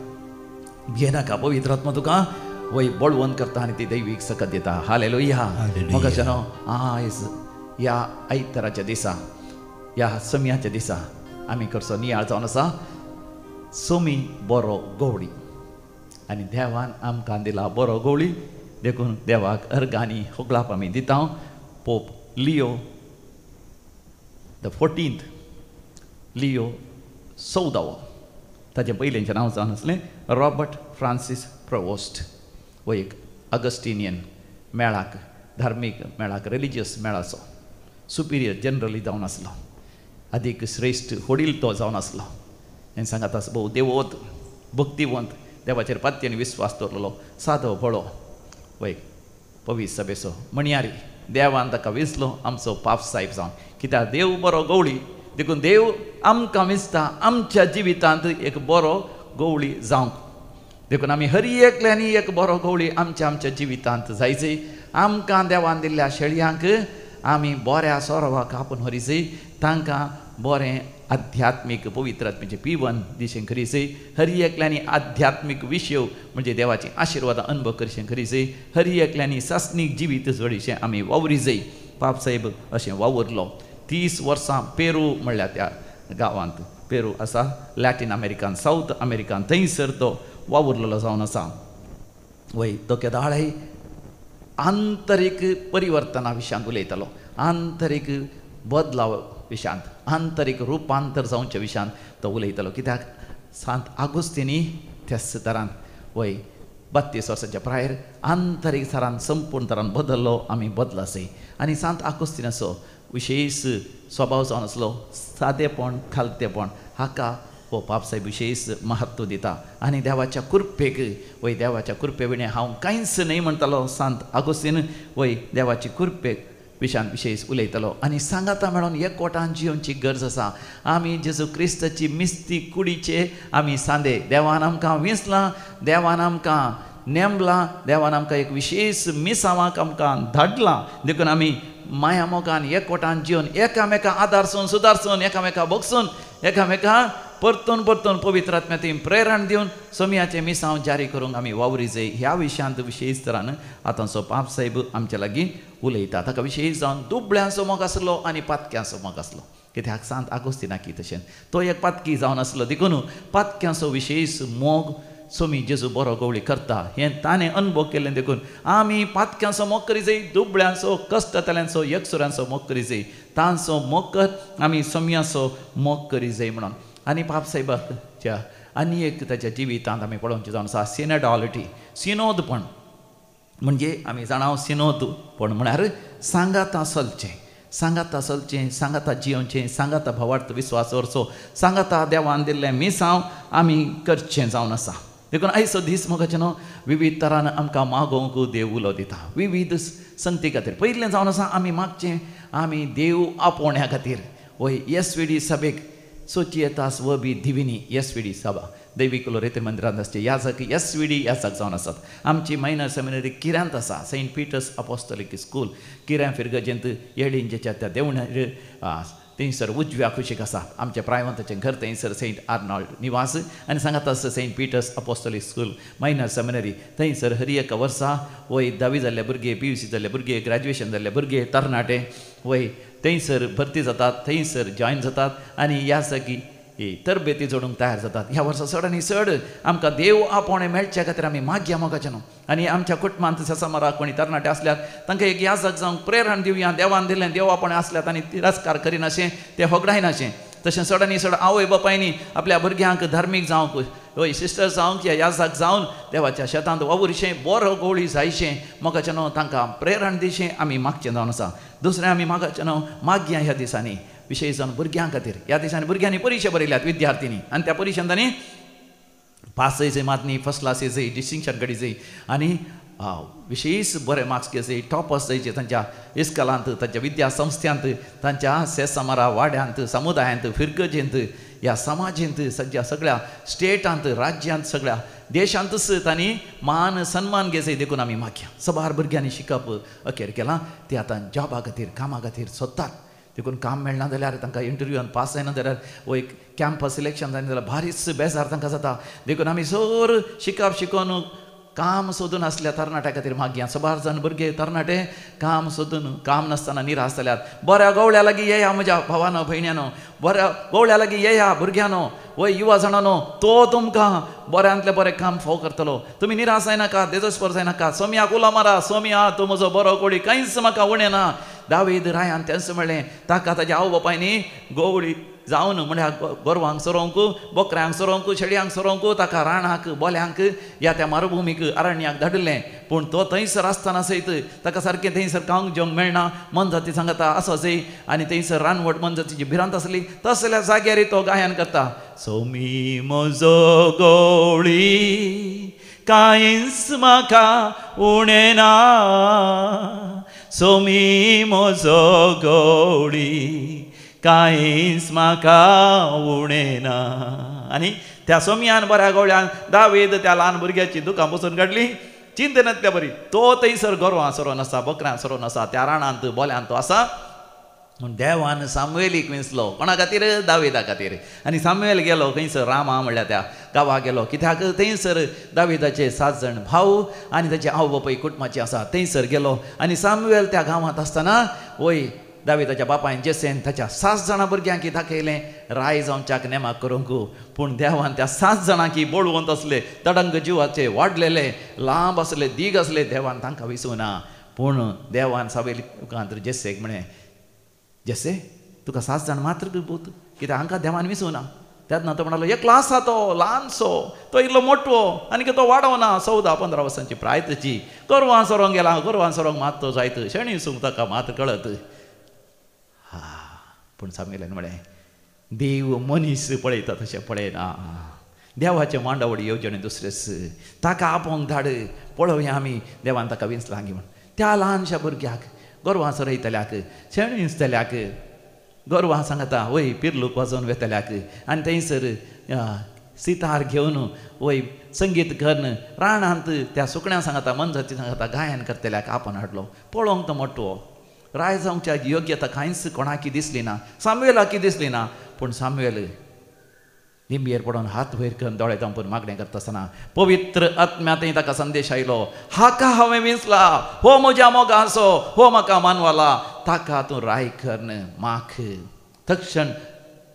भियेनाका. पवित्र आत्मा तुका वय बळवंत करता आनी ती दैवीक सकत दिता. हालेलुया. म्हाका जाणो आयज ह्या आयताराच्या दिसा ह्या समियाच्या दिसा आमी करचो नियाळ जावन आसा सोमी बरो गवळी आनी देवान आमकां दिला बरो गवळी देखून देवाक अर्गांनी होगलाप आमी दिता. पोप लियो द 14th लियो 14वो ताचें पयलेंचें नांव जावन आसलें रॉबर्ट फ्रांसीस प्रोवोस्ट. हो एक अगस्टिनियन मेळाक धार्मीक मेळाक रिलिजियस मेळाचो सुपिरियर जनरली जावन आसलो. अधिक श्रेश्ठ वडील तो जावन आसलो. हें सांगात आसा भोव देवोत भक्तिवंत देवाचेर पात्यानी विस्वास दवरलेलो सादो भोळो वय पवित्र सभेचो म्हणयारी. देवान ताका विसलो आमचो पाप साहेब जावन. कित्याक देव बरो गवळी देखून देव आमकां विसता आमच्या जिवितांत एक बरो गवळी जावंक. देखून आमी हर एकल्यांनी एक बरो गवळी आमच्या आमच्या जिवितांत जायचे. आमकां देवान दिल्ल्या शेळयांक आमी बऱ्या सोरवाक आपूण व्हरीचे. तांकां बरें आध्यात्मीक पवित्र आत्म्याचें पिवन दिशेन करीचे. हर एकल्यांनी आध्यात्मीक विशय म्हणजे देवाची आशिर्वादां अनुभव करचें करीचे. हर एकल्यांनी सासणीक जिवीत जोडीचें आमी वावरीचे. पाप साहेब अशें वावरलो. 30 वर्सां पेरू म्हणल्यार त्या गांवांत पेरू आसा लॅटीन अमेरिकान साऊथ अमेरिकान थंयसर तो वावुरलेलो जावन आसा. वय तो केदाळय आंतरीक परिवर्तना विशयांत उलयतालो. आंतरीक बदलाव विशयांत आंतरीक रुपांतर जावच्या विशयांत तो उलयतालो. कित्याक सांत आगोस्तिनी त्याच तरान वय 32 वर्सांच्या प्रायर आंतरीक तरान संपूर्ण तरान बदललो. आमी बदलासे. आनी सांत आगोस्तिनाचो विशेष स्वभाव जावन आसलो सादेपण खालतेपण. हाका हो पाप साहेब विशेष महत्व दिता. आनी देवाच्या कृपेक वय देवाच्या कृपे विणे हांव कांयच न्हय म्हणटालो सांत आगोस्तीन. वय देवाची कृपेक विशयांत विशेष उलयतालो. आनी सांगाता मेळोन एकवटान जियोवची गरज आसा. आमी जेजू क्रिस्ताची मिस्ती कुडीचे आमी सांदे. देवान आमकां विसलां, देवान आमकां नेमलां, देवान आमकां एक विशेष मिसावांक आमकां धाडलां. देखून आमी माया मोगान एकवटान जिवन एकामेका आदारसून सुदारसून एकामेका बगसून एकामेका परतून परतून पवित्र आत्म्यातीन प्रेरण दिवन सोमयाचें मिसांव जारी करूंक आमी वावरीचे. ह्या विशयांत विशेष तरान आतांचो पाप साहेब आमचे लागीं उलयता. ताका विशेष जावन दुबळ्यांचो मोग आसलो आनी पातक्यांचो मोग आसलो. कित्याक सांत आगोस्तिनाकी तशें तो एक पातकी जावन आसलो. देखून पातक्यांचो विशेष मोग सोमी जेजू बरो गवळी करता हें ताणें अनुभव केल्लें. देखून आमी पातक्यांचो मोग करी जाय, दुबळ्यांचो कश्टतल्यांचो एकसुरांचो मोग करी जाय. तांचो मोग कर आमी सोमयाचो मोग करी जाय म्हणून. आनी पाप साहेबाच्या आनी एक ताच्या जिवितांत आमी पळोवचें जावन आसा सिनेडॉलिटी. सिनोदपण म्हणजे आमी जाणाव सिनोदपण म्हळ्यार सांगाता चलचें, सांगाता चलचें, सांगाता जियोवचें, सांगाता भावार्थ विस्वास दवरचो, सांगाता देवान दिल्लें मिसांव आमी करचें जावन आसा. देखून आयचो दीस मोगाचें न्हू विविध तरान आमकां मागोवंक देव उलो दिता. विविध संगती खातीर पयलें जावन आसा आमी मागचें आमी देव आपोवण्या खातीर. वय एसवीडी सभेक सोचियेतास व बी दिविनी एसवीडी सभा दैवीक लोरेते मंदिरांत आसचे याजक एसवीडी याजक जावन आसात. आमची मायनर सेमिनरी किऱ्यांत आसा सेंट पिटर्स अपोस्टोलिक स्कूल किऱ्यां फिरगजेंत येडींजेच्या त्या देवणाचेर थंयसर उजव्या कुशीक आसा. आमच्या प्रायवंताचें घर थंयसर सेंट आर्नॉल्ड निवास आनी सांगात आसा Saint Peter's Apostolic School Minor Seminary. थंयसर हर एक वर्सा वय 10वी जाल्ले भुरगे, PUC जाल्ले भुरगे, ग्रॅज्युएशन जाल्ले भुरगे, तरणाटे वय थंयसर भरती जातात, थंयसर जॉयन जातात आनी ह्या जागी तरबेती जोडूंक तयार जातात. ह्या वर्सा चड आनी चड आमकां देव आपोवणें मेळचे खातीर आमी मागया मोगाचें न्हू. आनी आमच्या कुटुंबांत ससामारा कोणी तरणाटे आसल्यात तांकां एक याजक जावंक प्रेरण दिवया. देवान दिल्लें देव आपोवणें आसल्यात आनी तिरस्कार करिनाशें तें होगडायनाशें. तशें सडनी सड आवय बापायनी आपल्या भुरग्यांक धार्मीक जावंक हय सिस्टर जावंक या याजाक जावन देवाच्या शेतांत वावुरचें बरो गवळी जायचें मोगाचें न्हू तांकां प्रेरण दिवचें आमी मागचें जावन आसा. दुसरें आमी मागचें न्हू मागया ह्या दिसांनी विशेश जावन भुरग्यां खातीर. ह्या दिसांनी भुरग्यांनी परिक्षा बरयल्यात विद्यार्थींनी आनी त्या परिक्षेंत तांणी पास जाय मात न्ही फर्स्ट क्लास जाय डिस्टिंक्शन कडे जाय आनी विशेष बरे मार्क्स घेवचे टॉपर्स जायचे तांच्या इस्कॉलांत तांच्या विद्या संस्थांत तांच्या सेसमारा वाड्यांत समुदायांत फिरगजेंत ह्या समाजेंत सगळ्या स्टेटांत राज्यांत सगळ्या देशांतच तांणी मान सन्मान घेवचे देखून आमी मागया. सबार भुरग्यांनी शिकप अखेर केलां ते आतां जॉबा खातीर कामा खातीर सोदतात. देखून काम मेळना जाल्यार तांकां इंटरव्यूआन पास जायना जाल्यार वो एक कॅम्पस सिलेक्शन जायना जाल्यार भारीच बेजार तांकां जाता. देखून आमी जोर शिकप शिकोवन काम सोदून आसल्या तरणाट्या खातीर मागया. सबार जाण भुरगे तरणाटे काम सोदून काम नासतना निराश जाल्यात. बऱ्या गवळ्या लागीं येया म्हज्या भावानो भयण्यानो, बऱ्या गवळ्या लागीं येया भुरग्यानो वय युवा जाणांनो, तो तुमकां बऱ्यांतले बरें काम फाव करतलो. तुमी निराश जायनाका, देजस्पर जायनाका. सोम्याक उलो मारा, सोम्या तूं म्हजो बरो कोडी कांयच म्हाका उणें ना. दावीद रायान तेंच म्हणलें ताका ताच्या आवय बापायनी गवळी जावन म्हळ्यार गोरवांक सोरोवंक बोकऱ्यांक सोरोवंक शेळयांक सोरोवंक ताका राणाक बोल्यांक या त्या मरुभुमीक अरण्याक धाडलें. पूण तो थंयसर आसतना सयत ताका सारकें थंयसर खावंक जेवंक मेळना. मन जाती सांगता आसो जाय आनी थंयसर रानवट मन जातीची भिरांत आसली. तसल्या जाग्यार तो गायन करता सोमी म्हजो गवळी कांयच म्हाका उणें ना, सोमी म्हजो गवळी कांयच म्हाका उणें ना. आनी त्या सोमयान बऱ्या गवळ्यान दावीद त्या ल्हान भुरग्याची दुकां बसून काडली. चिंतनांतल्या बरी तो थंयसर गोरवां सोरोन आसा, बोकऱ्यां सोरोन आसा, त्या राणांत बोल्यांत तो आसा. म्हूण देवान सामुएलीक विंचलो. कोणा खातीर? दाविदा खातीर. आनी सामुएल गेलो खंयसर रामा म्हणल्यार त्या गांवां गेलो. कित्याक थंयसर दाविदाचे 7 जाण भाव आनी ताचे आवय बापूय कुटुंबाचे आसा. थंयसर गेलो आनी सामुएल त्या गांवांत आसतना वय दाविदाच्या बापायन जेसेन ताच्या 7 जाणां भुरग्यांक दाखयलें राय जावच्याक नेमाक करूंक. पूण देवान त्या 7 जाणांकी बोळवंत असले, तडंग जिवाचे, वाडलेले, लांब असले, दीग असले, देवान तांकां विसुना. पूण देवान सामुएलाक जेसेक म्हणे जेसे तुका 7 जाण मात्र करपूत कित्याक हांकां देवान विसुना. तेन्ना तो म्हणलो एकलो आसा तो ल्हानसो, तो इल्लो मोठो आनी तो वाडवना. 14-15 वर्सांची प्रायतची गोरवां सोरोंक गेला. गोरवां सोरोंक मात तो जायत, शेणी सूंक ताका मात कळत. पूण सामुएलान म्हळें देव मनीस पळयता तशें पळयना. देवाचे मांडावळी येवजणे दुसरेच, ताका आपोवंक धाड, पळोवया आमी. देवान ताका विंचलां गी म्हण. त्या ल्हानशा भुरग्याक गोरवां सोरयतल्याक, शेणी विंचतल्याक, गोरवां सांगता वय पिरलूक वाजोवन वेतल्याक आनी थंयसर सितार घेवन वय संगीत करन राणांत त्या सुकण्यां सांगता, मनजाती सांगता गायन करतल्याक आपण हाडलो. पळोवंक तो मोठो राय जावच्या योग्यता कांयच कोणाकी दिसली ना, सामुएलाकी दिसली ना. पूण सामुएल लिंबयेर पडोवन हात वयर करून दोळे धांपून मागणें करता आसतना पवित्र आत्म्यातय ताका संदेश आयलो. हाका हांवें विंचला, हो म्हज्या मोगाचो, हो म्हाका मानवाला, ताका तूं राय करन माख. तक्षण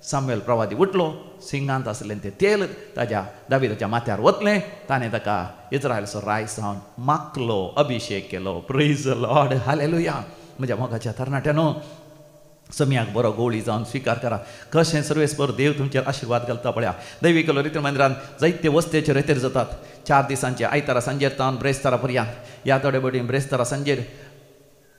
सामुएल प्रवादी उठलो. सिंगांत आसलें तें तेल ताच्या दाविदाच्या माथ्यार वतलें. ताणें ताका इस्रायलचो राय जावन माखलो, अभिशेक केलो. Praise the lord, hallelujah. म्हज्या मोगाच्या तरणाट्यानो, सम्याक बरो गवळी जावन स्विकार करा. कशें सर्वेस्पर देव तुमचेर आशिर्वाद घालता पळया. दैवीक रिती मंदिरांत जायते वस्तेचे रेतेर जातात. 4 दिसांचे आयतारा सांजेर तावन ब्रेस्तारा पर्यंत. ह्या थोडे बडीन ब्रेस्तारा सांजेर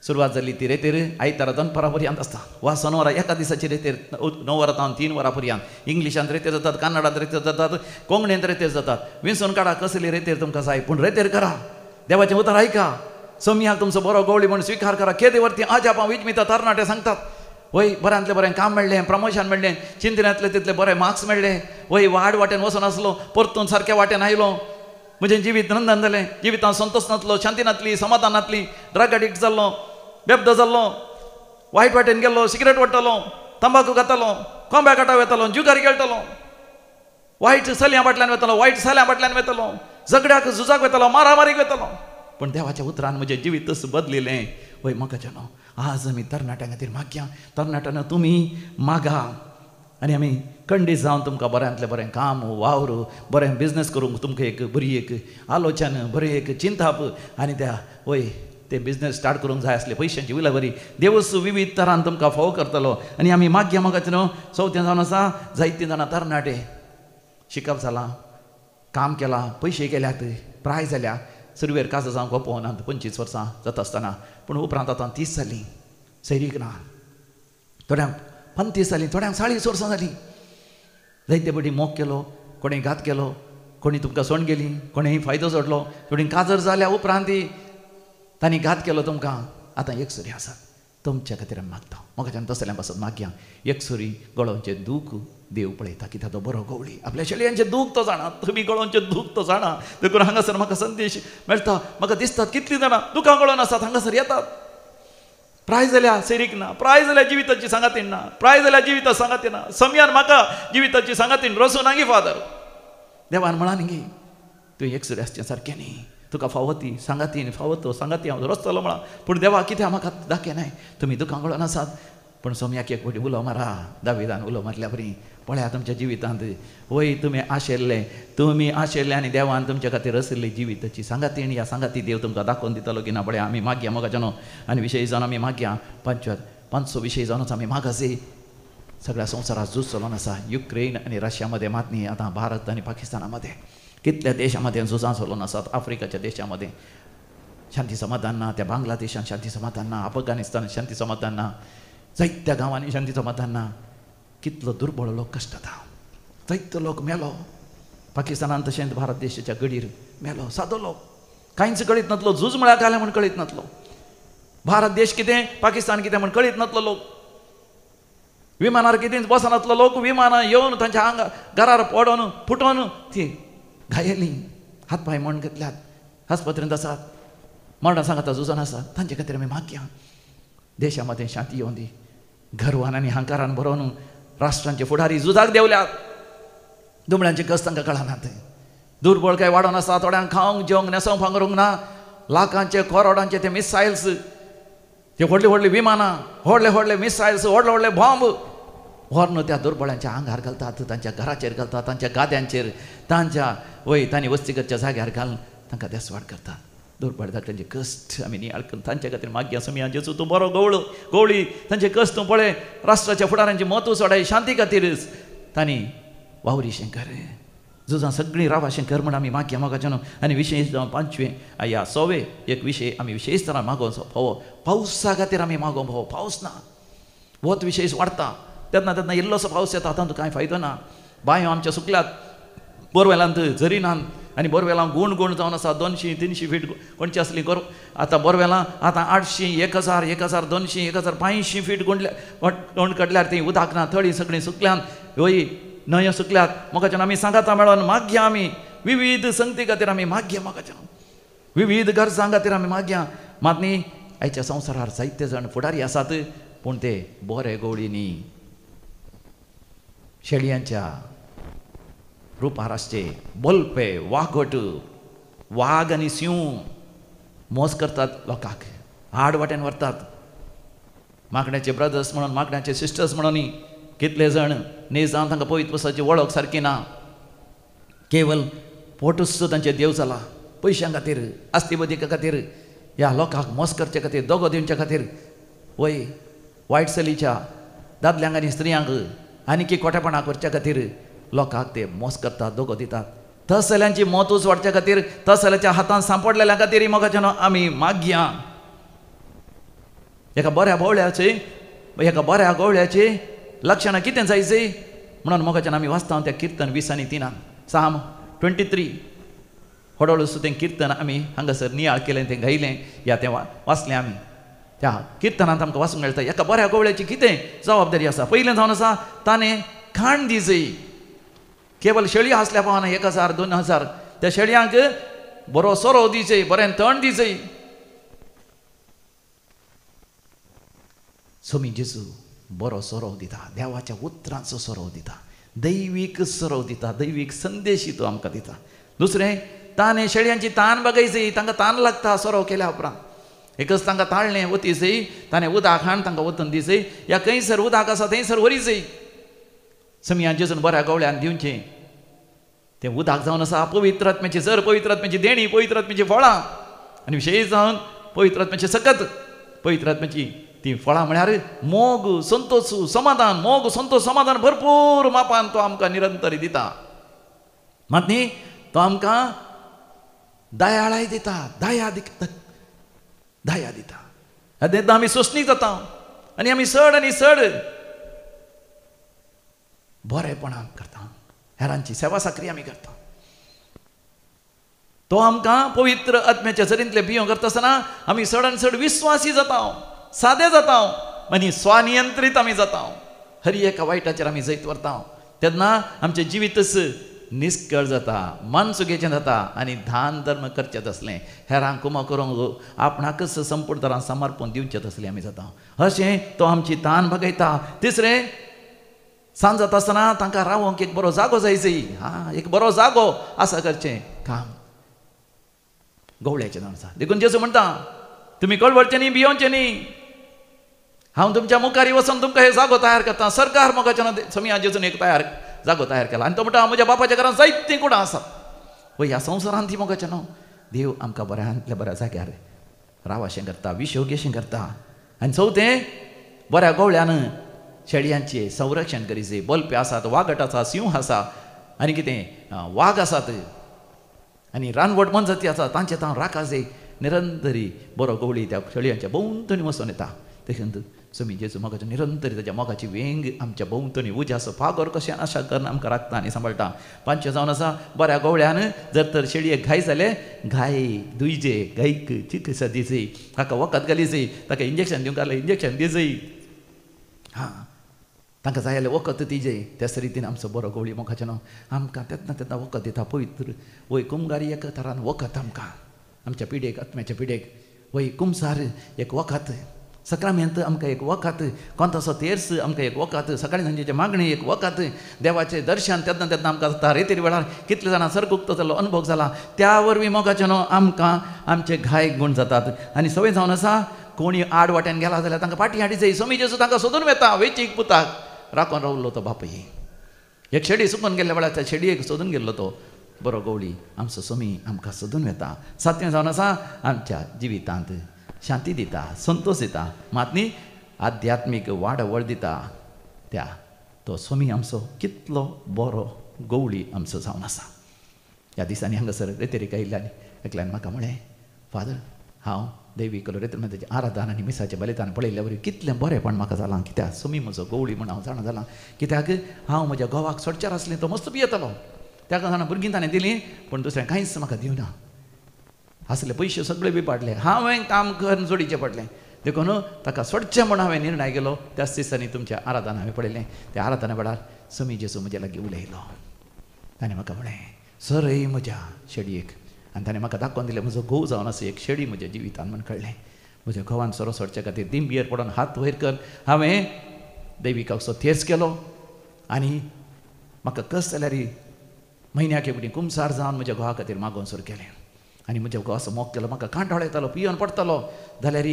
सुरवात जाली ती रेतेर आयतारा 2 वरां पर्यंत आसता. वा शनवारा एका दिसाची रेतेर 9 वरां तावन 3 वरां पर्यंत. इंग्लिशांत रेतेर जातात, कन्नडांत रेतेर जातात, कोंकणींत रेतेर जातात. विंचून काडा कसली रेतेर तुमकां जाय, पूण रेतेर करा. देवाचें उतर आयका. सम्याक तुमचो बरो गवळी म्हणून स्विकार करा. केदे वरती आज आपण विचमिता तरणाटे सांगतात वय बऱ्यांतलें बरें काम मेळ्ळें, प्रमोशन मेळ्ळें, चिंतनांतले तितले बरे मार्क्स मेळ्ळे, वय वाड वाटेन वचून आसलो, परतून सारक्या वाटेन आयलो, म्हजें जिवीत नंदन जालें, जिवितांत संतोश नासलो, शांती नासली, समाधान नासली, ड्रग एडिक्ट जाल्लो, बेब्द जाल्लो, वायट वाटेन गेल्लो, सिगरेट वडटालो, तंबाखू खातालो, कोंब्या काटाव येतालो, जुगारी खेळटालो, वायट चलयां फाटल्यान वतालो, वायट साल्या फाटल्यान वतालो, झगड्याक झुजाक वतालो, मारामारीक वतालो. पूण देवाच्या उतरान म्हजें जिवीत तस बदलिलें. वय मोगाचेनो, आज आमी तरणाट्यां खातीर मागया. तरणाट्यानो तुमी मागा आनी आमी खंडीत जावन तुमकां बऱ्यांतलें बरें काम वावर, बरें बिजनेस करूंक तुमकां एक बरी एक आलोचन, बरी एक चिंताप आनी त्या वय ते बिझनेस स्टार्ट करूंक जाय आसले पयशांची विलावरी देवूच विविध तरान तुमकां फोव करतलो आनी आमी मागया मोगाचें न्हू चवथें जावन आसा जायतीं जाणां तरणाटे शिकप जालां काम केलां पयशे केल्यात प्राय जाल्या सर्वेर काजां जावंक पळोवनात 25 वर्सां जाता आसतना पूण उपरांत आतां 30 जालीं सैरीक ना थोड्यांक 35 जालीं थोड्यांक 40 वर्सां जालीं जायते बडी मोग केलो कोणें घात केलो कोणी तुमकां सोंड गेली कोणेंय फायदो जोडलो थोडीं काजर जाल्या उपरांत तांणी घात केलो तुमकां आतां एकसुरी आसात तुमच्या खातीर आमी मागता मोगाच्यान तसल्यां पासत मागया एकसुरी गळोवचें दूख देव पळयता कित्याक तो बरो गवळी आपल्या शेळयांचें दूख तो जाणा तुमी गळोवचें दूख तो जाणा देखून हांगासर म्हाका संदेश मेळटा म्हाका दिसतात कितलीं जाणां दुखां गळोवन आसात हांगासर येतात प्राय जाल्या सैरीक ना प्राय जाल्या जिविताची सांगातीन ना प्राय जाल्या जिविता सांगाती ना समयान म्हाका जिविताची सांगातीन रसून आंगी फादर देवान म्हणान गे तूं एकसुरी आसचें सारकें न्ही तुका फावती सांगातीन फावतो सांगाती हांव रस्तलो म्हणा पूण देवा कितें म्हाका दाखयनाय तुमी दुखां गळोवन आसात पूण सोम्याक एक फावटी उलो मारा दाविदान उलो मारल्या बरी पळया तुमच्या जिवितांत वय तुमी आशिल्ले आनी देवान तुमच्या खातीर रचयल्ली जिविताची सांगातीन ह्या सांगाती देव तुमकां दाखोवन दितलो की ना पळया आमी मागया मोगाच्या न्हू आनी विशयी जावन आमी मागया 500 विशयी जावनच आमी मागासे सगळ्या संवसारात झूज चलोवन आसा युक्रेन आनी रशियामध्ये मात न्ही आतां भारत आनी पाकिस्तानामध्ये कितल्या देशामध्ये झुजां चलोवन आसात आफ्रिकाच्या देशामध्ये शांती समाधान ना त्या बांगलादेशान शांती समाधान ना अफगानिस्तान शांती समाधान ना जायत्या गांवांनी शांती समाधान ना कितलो दुर्बळ लोक कश्टाता जायतो लोक मेलो पाकिस्तानान तशेंच भारत देशाच्या गडीर मेलो सादो लोक कांयच कळीत नासलो झूज म्हळ्यार काय म्हूण कळीत नासलो भारत देश कितें पाकिस्तान कितें म्हूण कळीत नासलो लोक विमानार कितें बसनासलो लोक विमानां येवन तांच्या घरार पडोन फुटोन ती घायेलीं हात पांय म्हण घेतल्यात आस्पत्रेंत आसात मरणां सांगाता झुजोन आसात तांचे खातीर आमी मागया देशामध्ये शांती येवन दी गर्वान आनी अहंकारान भरोवन राष्ट्रांचे फुडारी झुजाक देवल्यात दुमळ्यांचे कस तांकां कळनात दुर्बळकाय वाडोवन आसा थोड्यांक खावंक जेवंक न्हेसोवंक भांगरूंक ना लाखांचे करोडांचे ते मिसायल्स ते व्हडलीं व्हडलीं विमानां व्हडले व्हडले मिसायल्स व्हडले व्हडले बॉम्ब व्हरून त्या दुर्बळांच्या आंगार घालतात तांच्या घराचेर घालतात तांच्या गाद्यांचेर तांच्या वय तांणी वस्तीगतच्या जाग्यार घालून तांकां देसवाड करतात दुर्बळ धाकट्यांचे कश्ट आमी नियाळ करून तांचे खातीर मागया समया जेचो तूं बरो गवळी तांचे कश्ट तूं पळय राष्ट्राच्या फुडाऱ्यांचे म्हत्व सोडाय शांती खातीरच तांणी वावरी शेंकर झुजां सगळीं रावा शेंकर म्हण आमी मागया मोगाचें न्हू आनी विशेश जावन 5वें या 6वें एक विशय आमी विशेश तरान मागोवचो फोव पावसा खातीर आमी मागोवंक फोव पावस ना वत विशेश वाडटा तेन्ना इल्लोसो पावस येता तातूंत कांय फायदो ना बांयो आमच्या सुकल्यात बोरवेलांत झरीनान आनी बोरवेलां गुण जावन आसा 200-300 फीट कोणची आसली आतां बोरवेलां आतां 800, 1000, 1200, 1500 फीट गोंड काडल्यार ती उदक ना थळी सगळीं सुकल्यान वय न्हंयो सुकल्यात मोगाच्यान आमी सांगाता मेळोन मागया आमी विविध संगती खातीर आमी मागया मोगाच्यान विविध गरजां खातीर आमी मागया मात न्ही आयच्या संवसारार जायते जाण फुडारी आसात पूण ते बरे गवळी न्ही शेळयांच्या रुपार आसचे बोलपे वागट वाग आनी सिंह मोस करतात लोकांक आड वाटेन व्हरतात मागण्याचे ब्रदर्स म्हणून मागण्याचे सिस्टर्स म्हणून कितले जाण न्ही जावन तांकां पवित्र पुस्तकाची वळख सारकी ना केवल पोटूच तांचे देव जाला पयशां खातीर आस्ती बदीका खातीर ह्या लोकांक मोस करचे खातीर दोगो दिवचे खातीर वय वायट चलीच्या दादल्यांक आनी स्त्रियांक आनीक खोटेपणां करच्या खातीर लोकांक ते मोस करतात दोगो दितात तसल्यांची मोतूच वाडच्या खातीर तसल्याच्या हातांत सांपडलेल्या खातीर मोगाच्यान आमी मागया एका बऱ्या गवळ्याचे लक्षणां कितें जायचें म्हणून मोगाच्यान आमी वाचता त्या किर्तन 20 आनी 3 साम 23 हळू सुद्दां किर्तन आमी हांगासर नियाळ केलें तें गायलें या तें वाचलें आमी त्या किर्तनांत आमकां वाचूंक मेळटा एका बऱ्या गवळ्याची कितें जबाबदारी आसा पयलें जावन आसा ताणें खाण दिजय केवल शेळयो आसल्या पावना 1000-2000 त्या शेळयांक बरो सोरो दिचय बरें तण दिचय सोमी जेजू बरो सोरो दिता देवाच्या उतरांचो सोरो दिता दैवीक सोरो दिता दैवीक संदेश तो आमकां दिता दुसरें ताणें शेळयांची तान बगयचय तांकां तान लागता सोरो केल्या उपरांत एकच तांकां ताळ्ळें वतीचय ताणें उदक हाण तांकां वतन दिचय या खंयसर उदक आसा थंयसर वरीचय समयान जेजून बऱ्या गवळ्यान दिवचें तें उदक जावन आसा पवित्र आत्म्याची जर पवित्र आत्म्याची देणी पवित्र आत्म्याची फळां आनी विशेश जावन पवित्र आत्म्याचे सकत पवित्र आत्म्याची ती फळां म्हळ्यार मोग संतोष समाधान मोग संतोष समाधान भरपूर मापान तो आमकां निरंतर दिता मात न्ही तो आमकां दयाळाय दिता दया दिता तेन्ना आमी सोंसणीक जाता आनी आमी चड बरेपणां करता हेरांची सेवा साकरी आमी करता तो आमकां पवित्र आत्म्याच्या झरींतले बियो करता आसतना आमी चडान चड विस्वासी जाता सादे जाता आनी स्वनियंत्रीत आमी जाता हर एका वायटाचेर आमी जैत व्हरता तेन्ना आमचें जिवीतच निश्कळ जाता मन सुगेचें जाता आनी दान धर्म करचें तसलें हेरांक कुमा करूंक आपणाकच संपूर्ण तरां समर्पण दिवचें तसलें आमी जाता अशें तो आमची तान बगयता तिसरें सांज जाता आसतना तांकां रावोंक एक बरो जागो जाय एक बरो जागो आसा करचें काम गवळ्याचें नांव आसा देखून जेजू म्हणटा तुमी कळवळचें न्ही भियोवचें न्ही हांव तुमच्या मुखारी वचून तुमकां हे जागो तयार करता सरकार मोगाचें नांव समी जेजून एक जागो तयार केला आनी तो म्हणटा म्हज्या बापाच्या घरांत जायतीं कुडां आसा पळय ह्या संवसारांत ती मोगाचें न्हू देव आमकां बऱ्यांतल्या बऱ्या जाग्यार रावाशें करता विशोगेशें करता आनी चवथें बऱ्या गवळ्यान शेळयांचें संरक्षण करीत बल्पे आसात वागट आसा सिंह आसा आनी कितें वाग आसात आनी रानवट मनजाती आसा तांचे हांव राखा जाय निरंतरी बरो गवळी त्या शेळयांच्या भोंवतणी वचून येता देखून समी जेजू मोगाचें निरंतरी ताच्या मोगाची वेंग आमच्या भोंवतणी उजास फागोर कशें आशा करून आमकां राखता आनी सांबाळटा पांचवें जावन आसा बऱ्या गवळ्यान जर तर शेळयेक घाय जालें घाय दुयजे गायक चिकित्सा दिजय ताका वखद घालीजय ताका इंजेक्शन दिवंक जालें इंजेक्शन दिजय तांकां जाय जाल्यार वखद दिजय त्याच रितीन आमचो बरो गवळी मोगाचें न्हू आमकां तेन्ना वखद दिता पवित्र वय कुमगारी एका तरान वखद आमकां आमच्या पिडेक आत्म्याच्या पिडेक वय कुमसार एक वखद सक्रामेंत आमकां एक वखद कोंताचो तेर्स आमकां एक वखद सकाळी सांजेचे मागणी एक वखद देवाचें दर्शन तेन्ना आमकां जाता रेतीर वेळार कितले जाणां सरगुप्त जालो अनुभव जाला त्या वरवीं मोगाचें न्हू आमकां आमचे घायक गूण जातात आनी सवय जावन आसा कोणी आड वाट्यान गेला जाल्यार तांकां फाटीं हाडी जाय समी जेजू तांकां सोदून वेता वेचीक पुताक राखून रावलो तो बापूय एक शेडी सुकून गेल्ल्या वेळार त्या शेडयेक सोदून गेल्लो तो बरो गवळी आमचो समी आमकां सोदून वेता सातवें जावन आसा आमच्या जिवितांत शांती दिता संतोष दिता मात न्ही आध्यात्मीक वाडवळ दिता त्या तो समी आमचो कितलो बरो गवळी आमचो जावन आसा ह्या दिसांनी हांगासर रेतेरीक आयिल्ल्यानी एकल्यान म्हाका म्हळें फादर हांव दैवीक रेतेरी आराधन आनी मिसाचें बलिदान पळयल्ल्या वरी कितलें बरेंपण म्हाका जालां कित्याक समी म्हजो गवळी म्हण हांव जाणा जालां कित्याक हांव म्हज्या घोवाक सोडचार आसलें तो मस्त पियेतालो त्या जाणां भुरगीं ताणें दिलीं पूण दुसरें कांयच म्हाका दिवना असले पयशे सगळे बी पाडले हांवें काम करून जोडीचें पडलें देखून ताका सोडचें म्हूण हांवें निर्णय केलो त्याच दिसांनी तुमच्या आराधन हांवें पळयलें त्या आराधना वेळार समी जेजू म्हजे लागीं उलयलो ताणें म्हाका म्हळें सरय म्हज्या शेडयेक आनी ताणें म्हाका दाखोवन दिलें म्हजो घोव जावन आसा एक शेडी म्हज्या जिवितान म्हण कळ्ळें म्हज्या घोवान सोरो सोडचे खातीर दिंबयेर पडोन हात वयर कर हांवें दैविकाचो तेर्स केलो आनी म्हाका कस जाल्यार म्हयन्याक एक कुमसार जावन म्हज्या घोवा खातीर मागोवन सुरू केलें आनी म्हज्या घोवाचो मोग केलो म्हाका कांटोळ येतालो पियोन पडटालो जाल्यार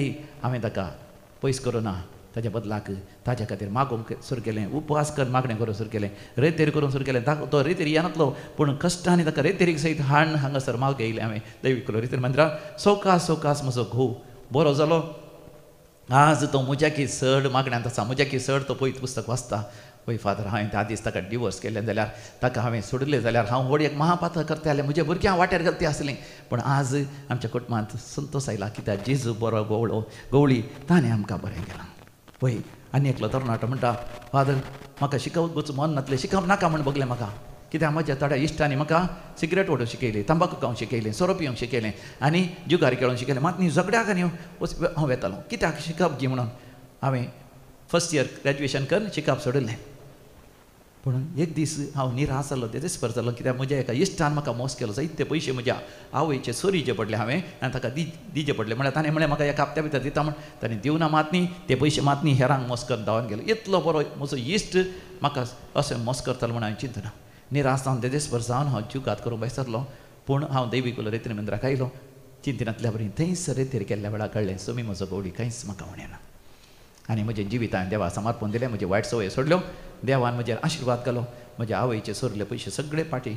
हांवें ताका पयस करुना ताच्या बदलाक ताच्या खातीर मागोवंक सुरू केलें उपवास कर मागणें करूंक सुरू केलें रेतेर करूंक सुरू केलें तो रेतेर येनातलो पूण कश्टांनी ताका रेतेरीक सयत हाड हांगासर माग येयलें हांवें दैवीक रेतेर मंदिरांत सवकास म्हजो घोव बरो जालो आज तो म्हज्याकी चड मागण्यांत आसा म्हज्याकी चड तो पयत पुस्तक वाचता पळय फादर हांवें त्या दीस ताका डिवोर्स केलें जाल्यार ताका हांवें सोडलें जाल्यार हांव व्हड एक महापातळ करता जाल्यार म्हज्या भुरग्यां वाट्यार घालती आसलीं पण आज आमच्या कुटुंबांत संतोश आयला कित्याक जेजू बरो गवळी ताणें आमकां बरें केलां पळय आनी एकलो तरणाटो म्हणटा फादर म्हाका शिकवत वचूं मन नासलें शिकप नाका म्हण बगलें म्हाका कित्याक म्हज्या थोड्या इश्टांनी म्हाका सिगरेट ओडूंक शिकयलें तंबाखू खावंक शिकयलें सोरो पिवंक शिकयलें आनी जुगार खेळोंक शिकयलें मात न्ही झगड्याक आनी हांव वेतालो कित्याक शिकप गी म्हणून हांवें फर्स्ट इयर ग्रॅज्युएशन करून शिकप सोडिल्लें पूण एक दीस हांव निराश जालो ते दिसभर जालो कित्याक म्हज्या एका इश्टान म्हाका मोस केलो जायते पयशे म्हज्या आवयचे सोरीचे पडले हांवें आनी ताका दिवचे पडले म्हळ्यार ताणें म्हळें म्हाका एका हप्त्या भितर दिता म्हण ताणें दिवना मात न्ही ते पयशे मात न्ही हेरांक मोस करून धांवन गेलो इतलो बरो म्हजो इश्ट म्हाका अशें मोस करतलो म्हण हांवें चिंतना निराश जावन ते दिसभर जावन हांव जुगात करूंक बसरलो पूण हांव दैवीक रेतीर मंदिराक आयलो चिंतनांतल्या बरी थंयच रेतीर केल्ल्या वेळार कळ्ळें समी म्हजो गवळी कांयच म्हाका म्हणेना आनी म्हजें जिवितान देवा समर्पण दिलें म्हजे वायट सवय सोडल्यो देवान म्हजेर आशिर्वाद केलो म्हज्या आवयचे सोरले पयशे सगळे पाटी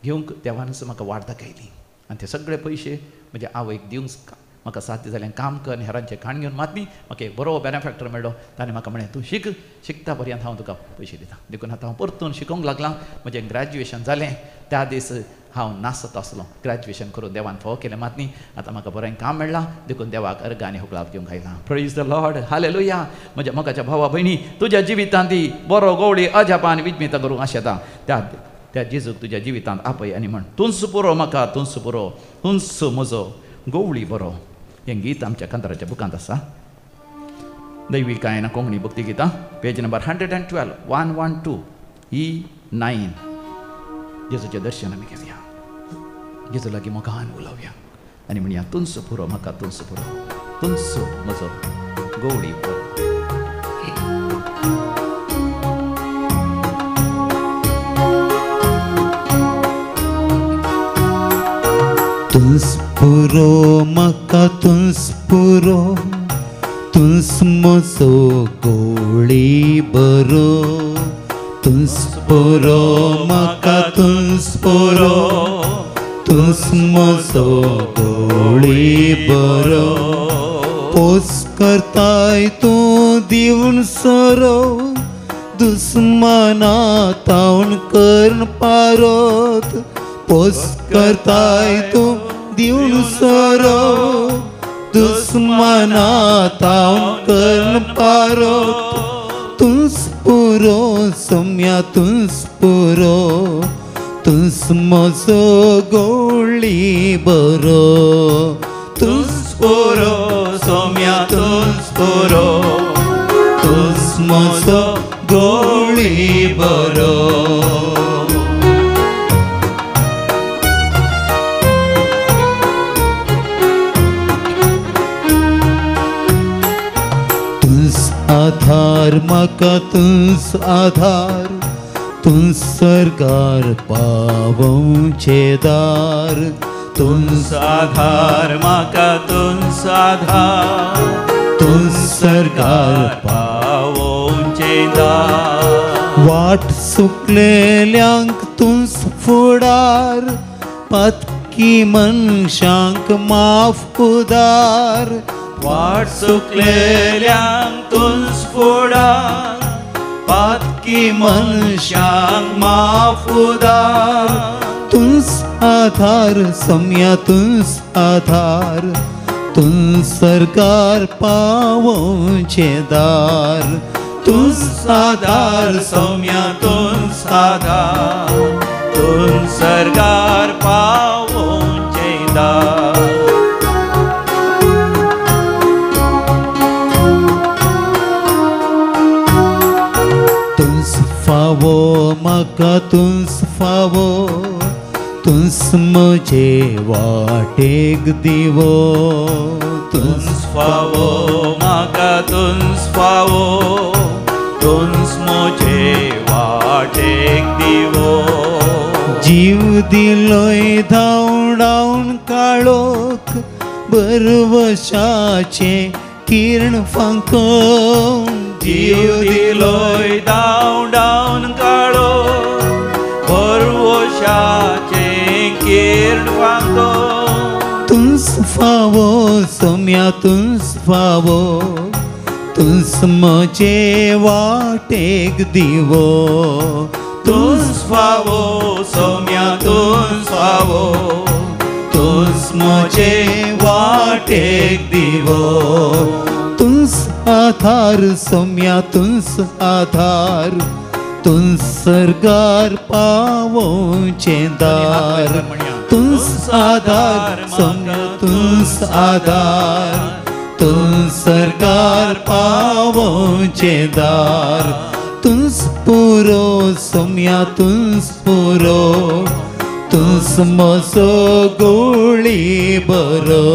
घेवंक देवानच म्हाका वाट दाखयली आनी ते सगळे पयशे म्हज्या आवयक दिवंक म्हाका 7 दीस जालें काम कर हेरांचे खाण घेवन मात न्ही म्हाका एक बरो बेनिफॅक्टर मेळ्ळो ताणें म्हाका म्हळें तूं शिकता पर्यंत हांव तुका पयशे दितां देखून आतां हांव परतून शिकोवंक लागलां म्हजें ग्रॅज्युएशन जालें त्या दीस हांव नासत आसलो ग्रॅज्युएशन करून देवान फोव केलें मात न्ही आतां म्हाका बरें काम मेळ्ळां देखून देवाक अर्घ आनी हुकलाप दिवंक आयलां प्रेज द लॉर्ड हालेलुया म्हज्या मोगाच्या भावा भयणी तुज्या जिवितांत ती बरो गवळी अजापान विजमिता करूंक आशेता त्या जेजूक तुज्या जिवितांत आपय आनी म्हण तुंच पुरो म्हाका तुंच पुरो तुंच म्हजो गवळी बरो हें गीत आमच्या कांताराच्या बुकांत आसा दैवीक गायना कोंकणी भक्ती गितां पेज नंबर 112 112 E9 जेजूचें दर्शन आमी घेवया जेजू लागीं मोगान उलोवया आनी म्हणया तुंच पुरो म्हाका तुंच पुरो तुंच म्हजो गवळी बरो तुंस पुरो म्हाका तुंस पुरो तुंस म्हजो गवळी बरो तुंस पुरो म्हाका तुंस पुरो तुंस म्हजो गवळी बरो पोस करताय तूं दिवन सोरो दुस्माना तावन कर्ण पारोत पोस करताय तूं दिवन सोरो दुस्माना तावन कर्ण पारोत तुंस पुरो सोम्या तुंस पुरो तुंस म्हजो गवळी बरो तुंस पुरो सोम्या तुंस पुरो तुंस म्हजो गवळी बरो आधार म्हाका तुंस आधार तुंस सरगार पावोवचे दार तुंस आधार म्हाका तुंस आधार तुंस सरगार पावोवचे दार वाट सुकलेल्यांक तुंस फुडार पातकी मनशांक माफ उदार वाट सुकलेल्यांक तुंस फुडार पातकी मनशांक माफ उदार तुंस आधार सोम्या तुंस आधार तुंस सरगार पावोवचे दार तुंस आधार सोम्या तुंस आधार तुंस सरगार पावोवचे दार फावो म्हाका तुंस फावो तुंस म्हजे वाटेक दिवो तुंस फावो म्हाका तुंस फावो तुंस म्हजे वाटेक दिवो जीव दिलोय धांवडावन काळोख बरवशाचे किरण फांकोन जीव दिलोय धांवडावन काळो बरवशाचे किरण फांको तुंस फावो सोम्या तुंस फावो तुंस म्हजे वाटेक दिवो तुंस फावो सोम्या तुंस फावो तुंस म्हजे वाटेक दिवो तुंस आधार सोम्या तुंस आधार तुंस सरगार पावोवचे दार तुंस आधार सोम्या तुंस आधार तुंस सरगार पावोवचे दार तुंस पुरो सोम्या तुंस पुरो तुंस म्हजो गवळी बरो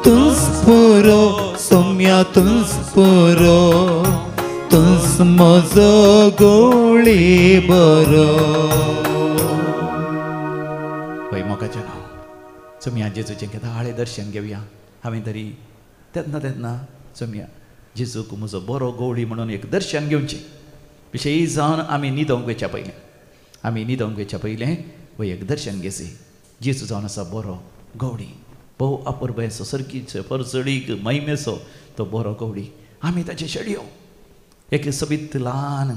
तुंस पुरो सोम्या तुंस पुरो तुंस म्हजो गवळी बरो पळय मोगाचें नांव सोम्या जेजूचें केदाळें दर्शन घेवया हांवें तरी तेन्ना सोम्या जेजूक म्हजो बरो गवळी म्हणून एक दर्शन घेवचें विशयी जावन आमी न्हिदोंक वयच्या पयलें एक दर्शन घेवचें जेजू जावन आसा बरो गवळी भोव अपुरबायसो सरकीचो परचडीक महिमेचो तो बरो गवडी आमी ताचे शेडयो एक सबित ल्हान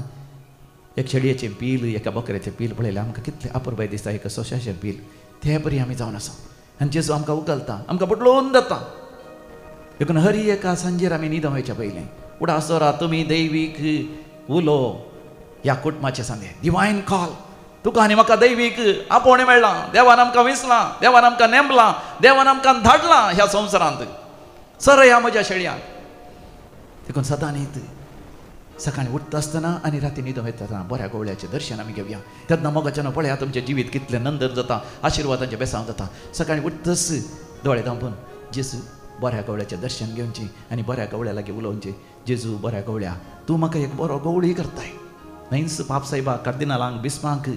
एक शेडयेचें पील एका बकऱ्याचें पील पळयलें आमकां कितलें अपुरबाय दिसता एक सोंशाचें पील ते बरी आमी जावन आसा आनी जेजू आमकां उखलता आमकां बटलून जाता देखून हरी एका सांजेर आमी न्हिदों वयच्या पयलीं उडासो रा तुमी दैवीक उलो ह्या कुटुंबाचे सांगे डिवायन कॉल तुका आनी म्हाका दैवीक आपोवणें मेळ्ळां देवान आमकां विसलां देवान आमकां नेमलां देवान आमकां धाडलां ह्या संवसारांत सर ह्या म्हज्या शेळयाक देखून सदां न्हीद सकाळीं उठता आसतना आनी राती न्हिदों वयता आसतना बऱ्या गवळ्याचें दर्शन आमी घेवया तेन्ना मोगाच्यान पळया तुमचें जिवीत कितलें नंदन जाता आशिर्वादांचें बेसांव जाता सकाळीं उठतस दोळे धांपून जेजू बऱ्या गवळ्याचें दर्शन घेवचें आनी बऱ्या गवळ्या लागीं उलोवचें जेजू बऱ्या गवळ्या तूं म्हाका एक बरो गवळी करताय नाइन्स पाप साहेबाक कार्दिनालांक बिस्मांक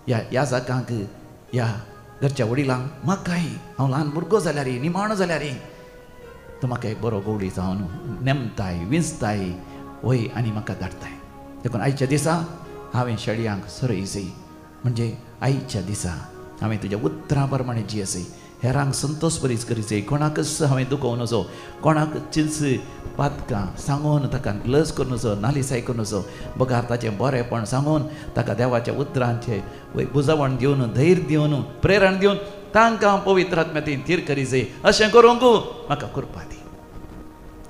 ह्या याजकांक ह्या घरच्या वडिलांक म्हाकाय हांव ल्हान भुरगो जाल्यार निमाण जाल्यार तूं म्हाका एक बरो गवळी जावन नेमताय विंचताय वय आनी म्हाका धाडताय देखून आयच्या दिसा हांवें शेळयांक सरयसय म्हणजे आयच्या दिसा हांवें तुज्या उतरां प्रमाणे जियेसय हेरांक संतोश बरीच करीचय कोणाकच हांवें दुखोवन नजो कोणाक चिल्स पातकां सांगून ताका लज करून नजो नालिसाय करून नजो बगार ताचें बरेंपण सांगून ताका देवाच्या उतरांचे बुजावण दिवन धैर्य दिवन प्रेरण दिवन तांकां पवित्र आत्म्यातीन थीर करीचय अशें करूंक म्हाका कृपा दी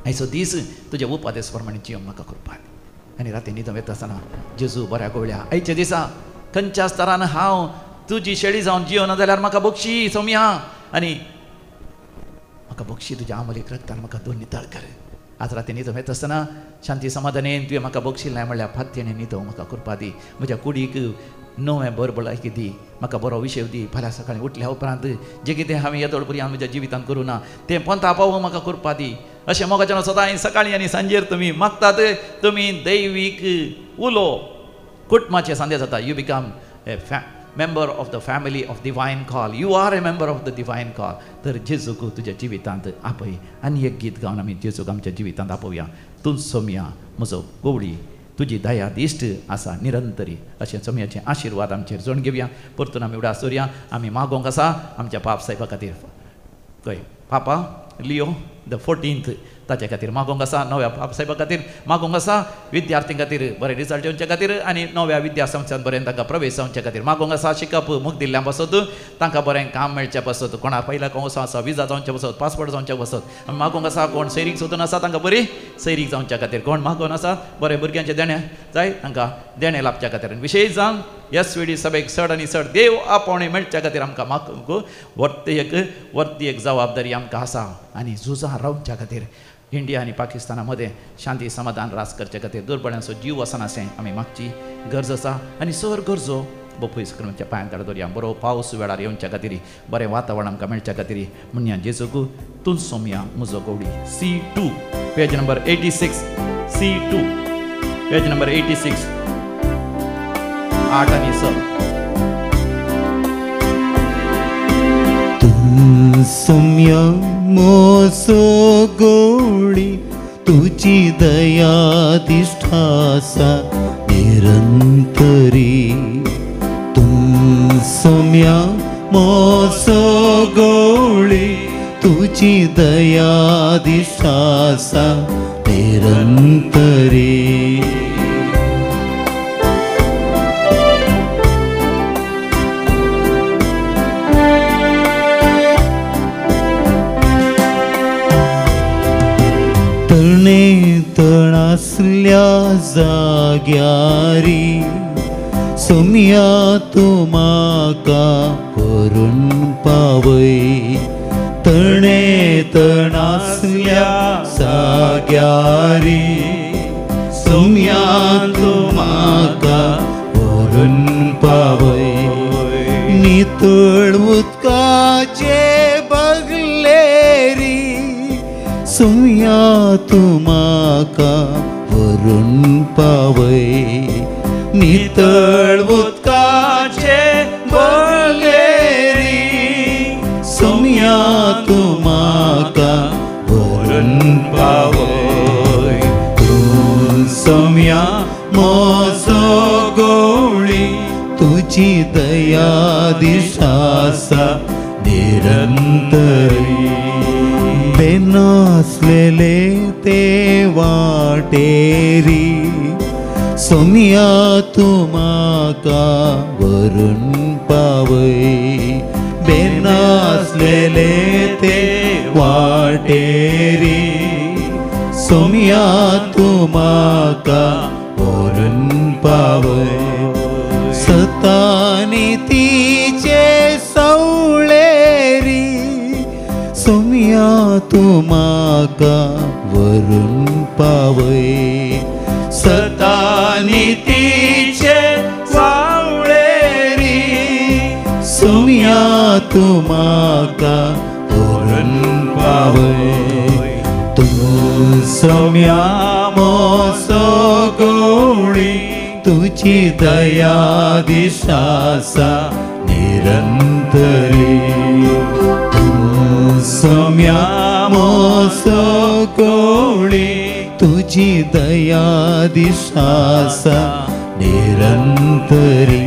आयचो दीस तुज्या उपादेश प्रमाणे जियोंक म्हाका कृपा दी आनी राती न्हिदों वता आसतना जेजू बऱ्या गवळ्या आयच्या दिसा खंयच्या स्तरान हांव तुजी शेळी जावन जियोना जाल्यार म्हाका बक्षी सौम्या आनी म्हाका बक्षी तुज्या आमलीक रक्तान म्हाका दोन नितळ कर आज राती न्हिदों वता आसतना शांती समाधानेन तुवें म्हाका बक्षिल्लें म्हणल्यार फात्याने न्हिदों म्हाका कृपा दी म्हज्या कुडीक नवें बरबलायकी दी म्हाका बरो विशय दी फाल्यां सकाळीं उठल्या उपरांत जें कितें हांवें येदोळ पर्यंत म्हज्या जिवितांत करूं ना तें पंथा पावूंक म्हाका कृपा दी अशें मोगाच्यान सदां सकाळीं आनी सांजेर तुमी मागतात तुमी दैवीक उलो कुटुंबाचे सांदे जाता you become a member of the family of divine call you are a member of the divine call तर जेजूक तुज्या जिवितांत आपय आनी एक गीत गावन आमी जेजूक आमच्या जिवितांत आपोवया तूं सोम्या म्हजो गवळी तुजी दया दिश्ट आसा निरंतरी अशें सोम्याचें आशिर्वाद आमचेर जोड घेवया परतून आमी उडास दवरया आमी मागोंक आसा आमच्या पाप साहेबा खातीर खंय पापा लियो द 14th ताच्या खातीर मागोंक आसा नव्या पाप साहेबा खातीर मागोंक आसा विद्यार्थी खातीर बरे रिजल्ट येवचे खातीर आनी नव्या विद्या संस्थांत बरें तांकां प्रवेश जावचे खातीर मागोंक आसा शिकप मोग दिल्ल्या पासत तांकां बरें काम मेळचें पासत कोणा पयल्या कोंसो आसा विजा जावचे पासत पासपोर्ट जावचे पासत मागोंक आसा कोण सैरीक सोदून आसा तांकां बरी सैरीक जावच्या खातीर कोण मागोन आसा बरें भुरग्यांचे देणे जाय तांकां देणे लाभच्या खातीर विशेश जावन ह्या स्वेडी सभेक चड आनी चड देव आपोवणें मेळच्या खातीर आमकां मागूंक वर्ती एक जबाबदारी आमकां आसा आनी झुजां रावच्या खातीर इंडिया आनी पाकिस्ताना मदें शांती समाधान रास करचे खातीर दुर्बळांचो जीव वचनाशें आमी मागची गरज आसा आनी सर गरजो बपयस क्रमाच्या पांयांत दवरया बरो पावस वेळार येवच्या खातीर बरें वातावरण आमकां मेळच्या खातीर म्हणया जेजूक तूं सोम्या म्हजो Gawdi C2 page number 86 C2 page number 86 8 आनी 6 तूं सोम्या मोसो गवळी तुजी दया दिश्ठासा निरंतरी तूं सोम्या मोसो गवळी तुजी दया दिश्ठासा निरंतरी तणासल्या जाग्यारी सोम्या तूं म्हाका व्हरून पावय तणे तणासल्या जाग्यारी सोम्या तूं म्हाका व्हरून पावय नितळ उदकाचे बगलेरी सोम्या तूं म्हाका व्हरून पावय नितळ उदकाचे बगलेरी सोम्या तूं म्हाका व्हरून पावय तूं सोम्या म्हजो गवळी तुजी दया दिशासा निरंतरी निरंतरी बेनासलेले ते वाटेरी सोम्या तुमाका वरून पावय बेनासलेले ते वाटेरी सोम्या तुमाका वरून पावय सतानितीचे सवळेरी सोम्या तुमाका वरून पावय सतानितीचे सवळेरी सोम्या तुमाका वरून पावय तू सोम्या मोसो गवळी तुझी दया दिशासा निरंतरी तू सोम्या मोसो गवळी तुझी दया दिशासा निरंतरी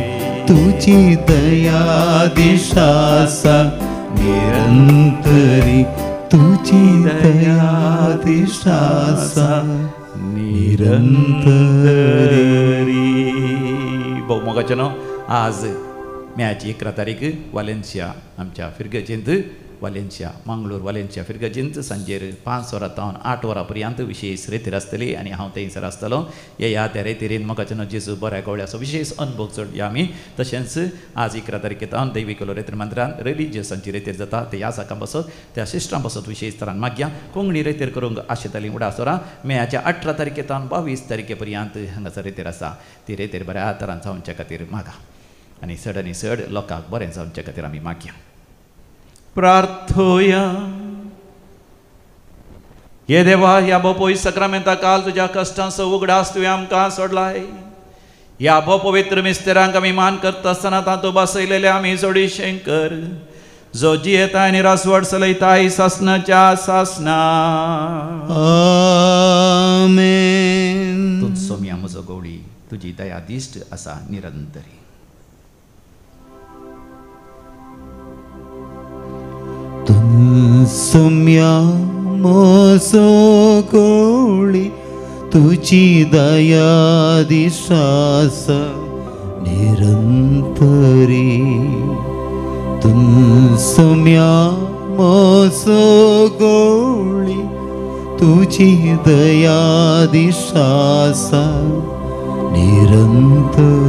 तुझी दया दिशासा निरंतरी तुझी दया दिशासा निरंतरी. भाऊ मोगाचनो आज मॅच 11 तारीख वालेन्सिया आमच्या फिरगेजींत वालेन्सिया मंगळूर वालेन्सिया फिरगेजींत सांजेर 5 वरां 8 वरां पर्यंत विशेष रेतीर आसतली आनी हांव थंयसर आसतलो. ह्या त्या रेतीरेन मोगाचनो जेजू बऱ्या गवळ्याचो विशेष अनुभव जोडया आमी. तशेंच आज 11 तारखेतावन दैविकलो रेतीर मंदिरांत रिलिजियसांची रेतीर जाता. ते ह्या साकां बसत त्या शिश्टां बसत विशेष तरान मागया कोंकणी रेतीर करूंक आशेतालीं उडासोरा मेयाच्या 18 तारखेतावन 22 तारखे पर्यंत हांगासर रेतीर आसा. ती रेतीर बऱ्या तरान जावच्या खातीर मागा आनी चड लोकांक बरें जावच्या खातीर आमी मागया. प्रार्थोया. हे देवा ह्या बोपोई सक्रामेंता काल तुझ्या कष्टांचो उगडास तुवें आमकां सोडलाय. ह्या बो पवित्र मिस्तेरांक आमी मान करता आसतना तातूंत बसयलेले आमी जोडीशें कर जो जियेताय आनी रासवड चलयताय सासनाच्या सासना. आमेन. तूं सोम्या म्हजो गवळी तुजी दया दिश्ट आसा निरंतरी. सोम्या मोसो गवळी तुझी दया दिशासा निरंतरी. तू सोम्या मोसो गवळी तुझी दया दिशासा निरंतरी.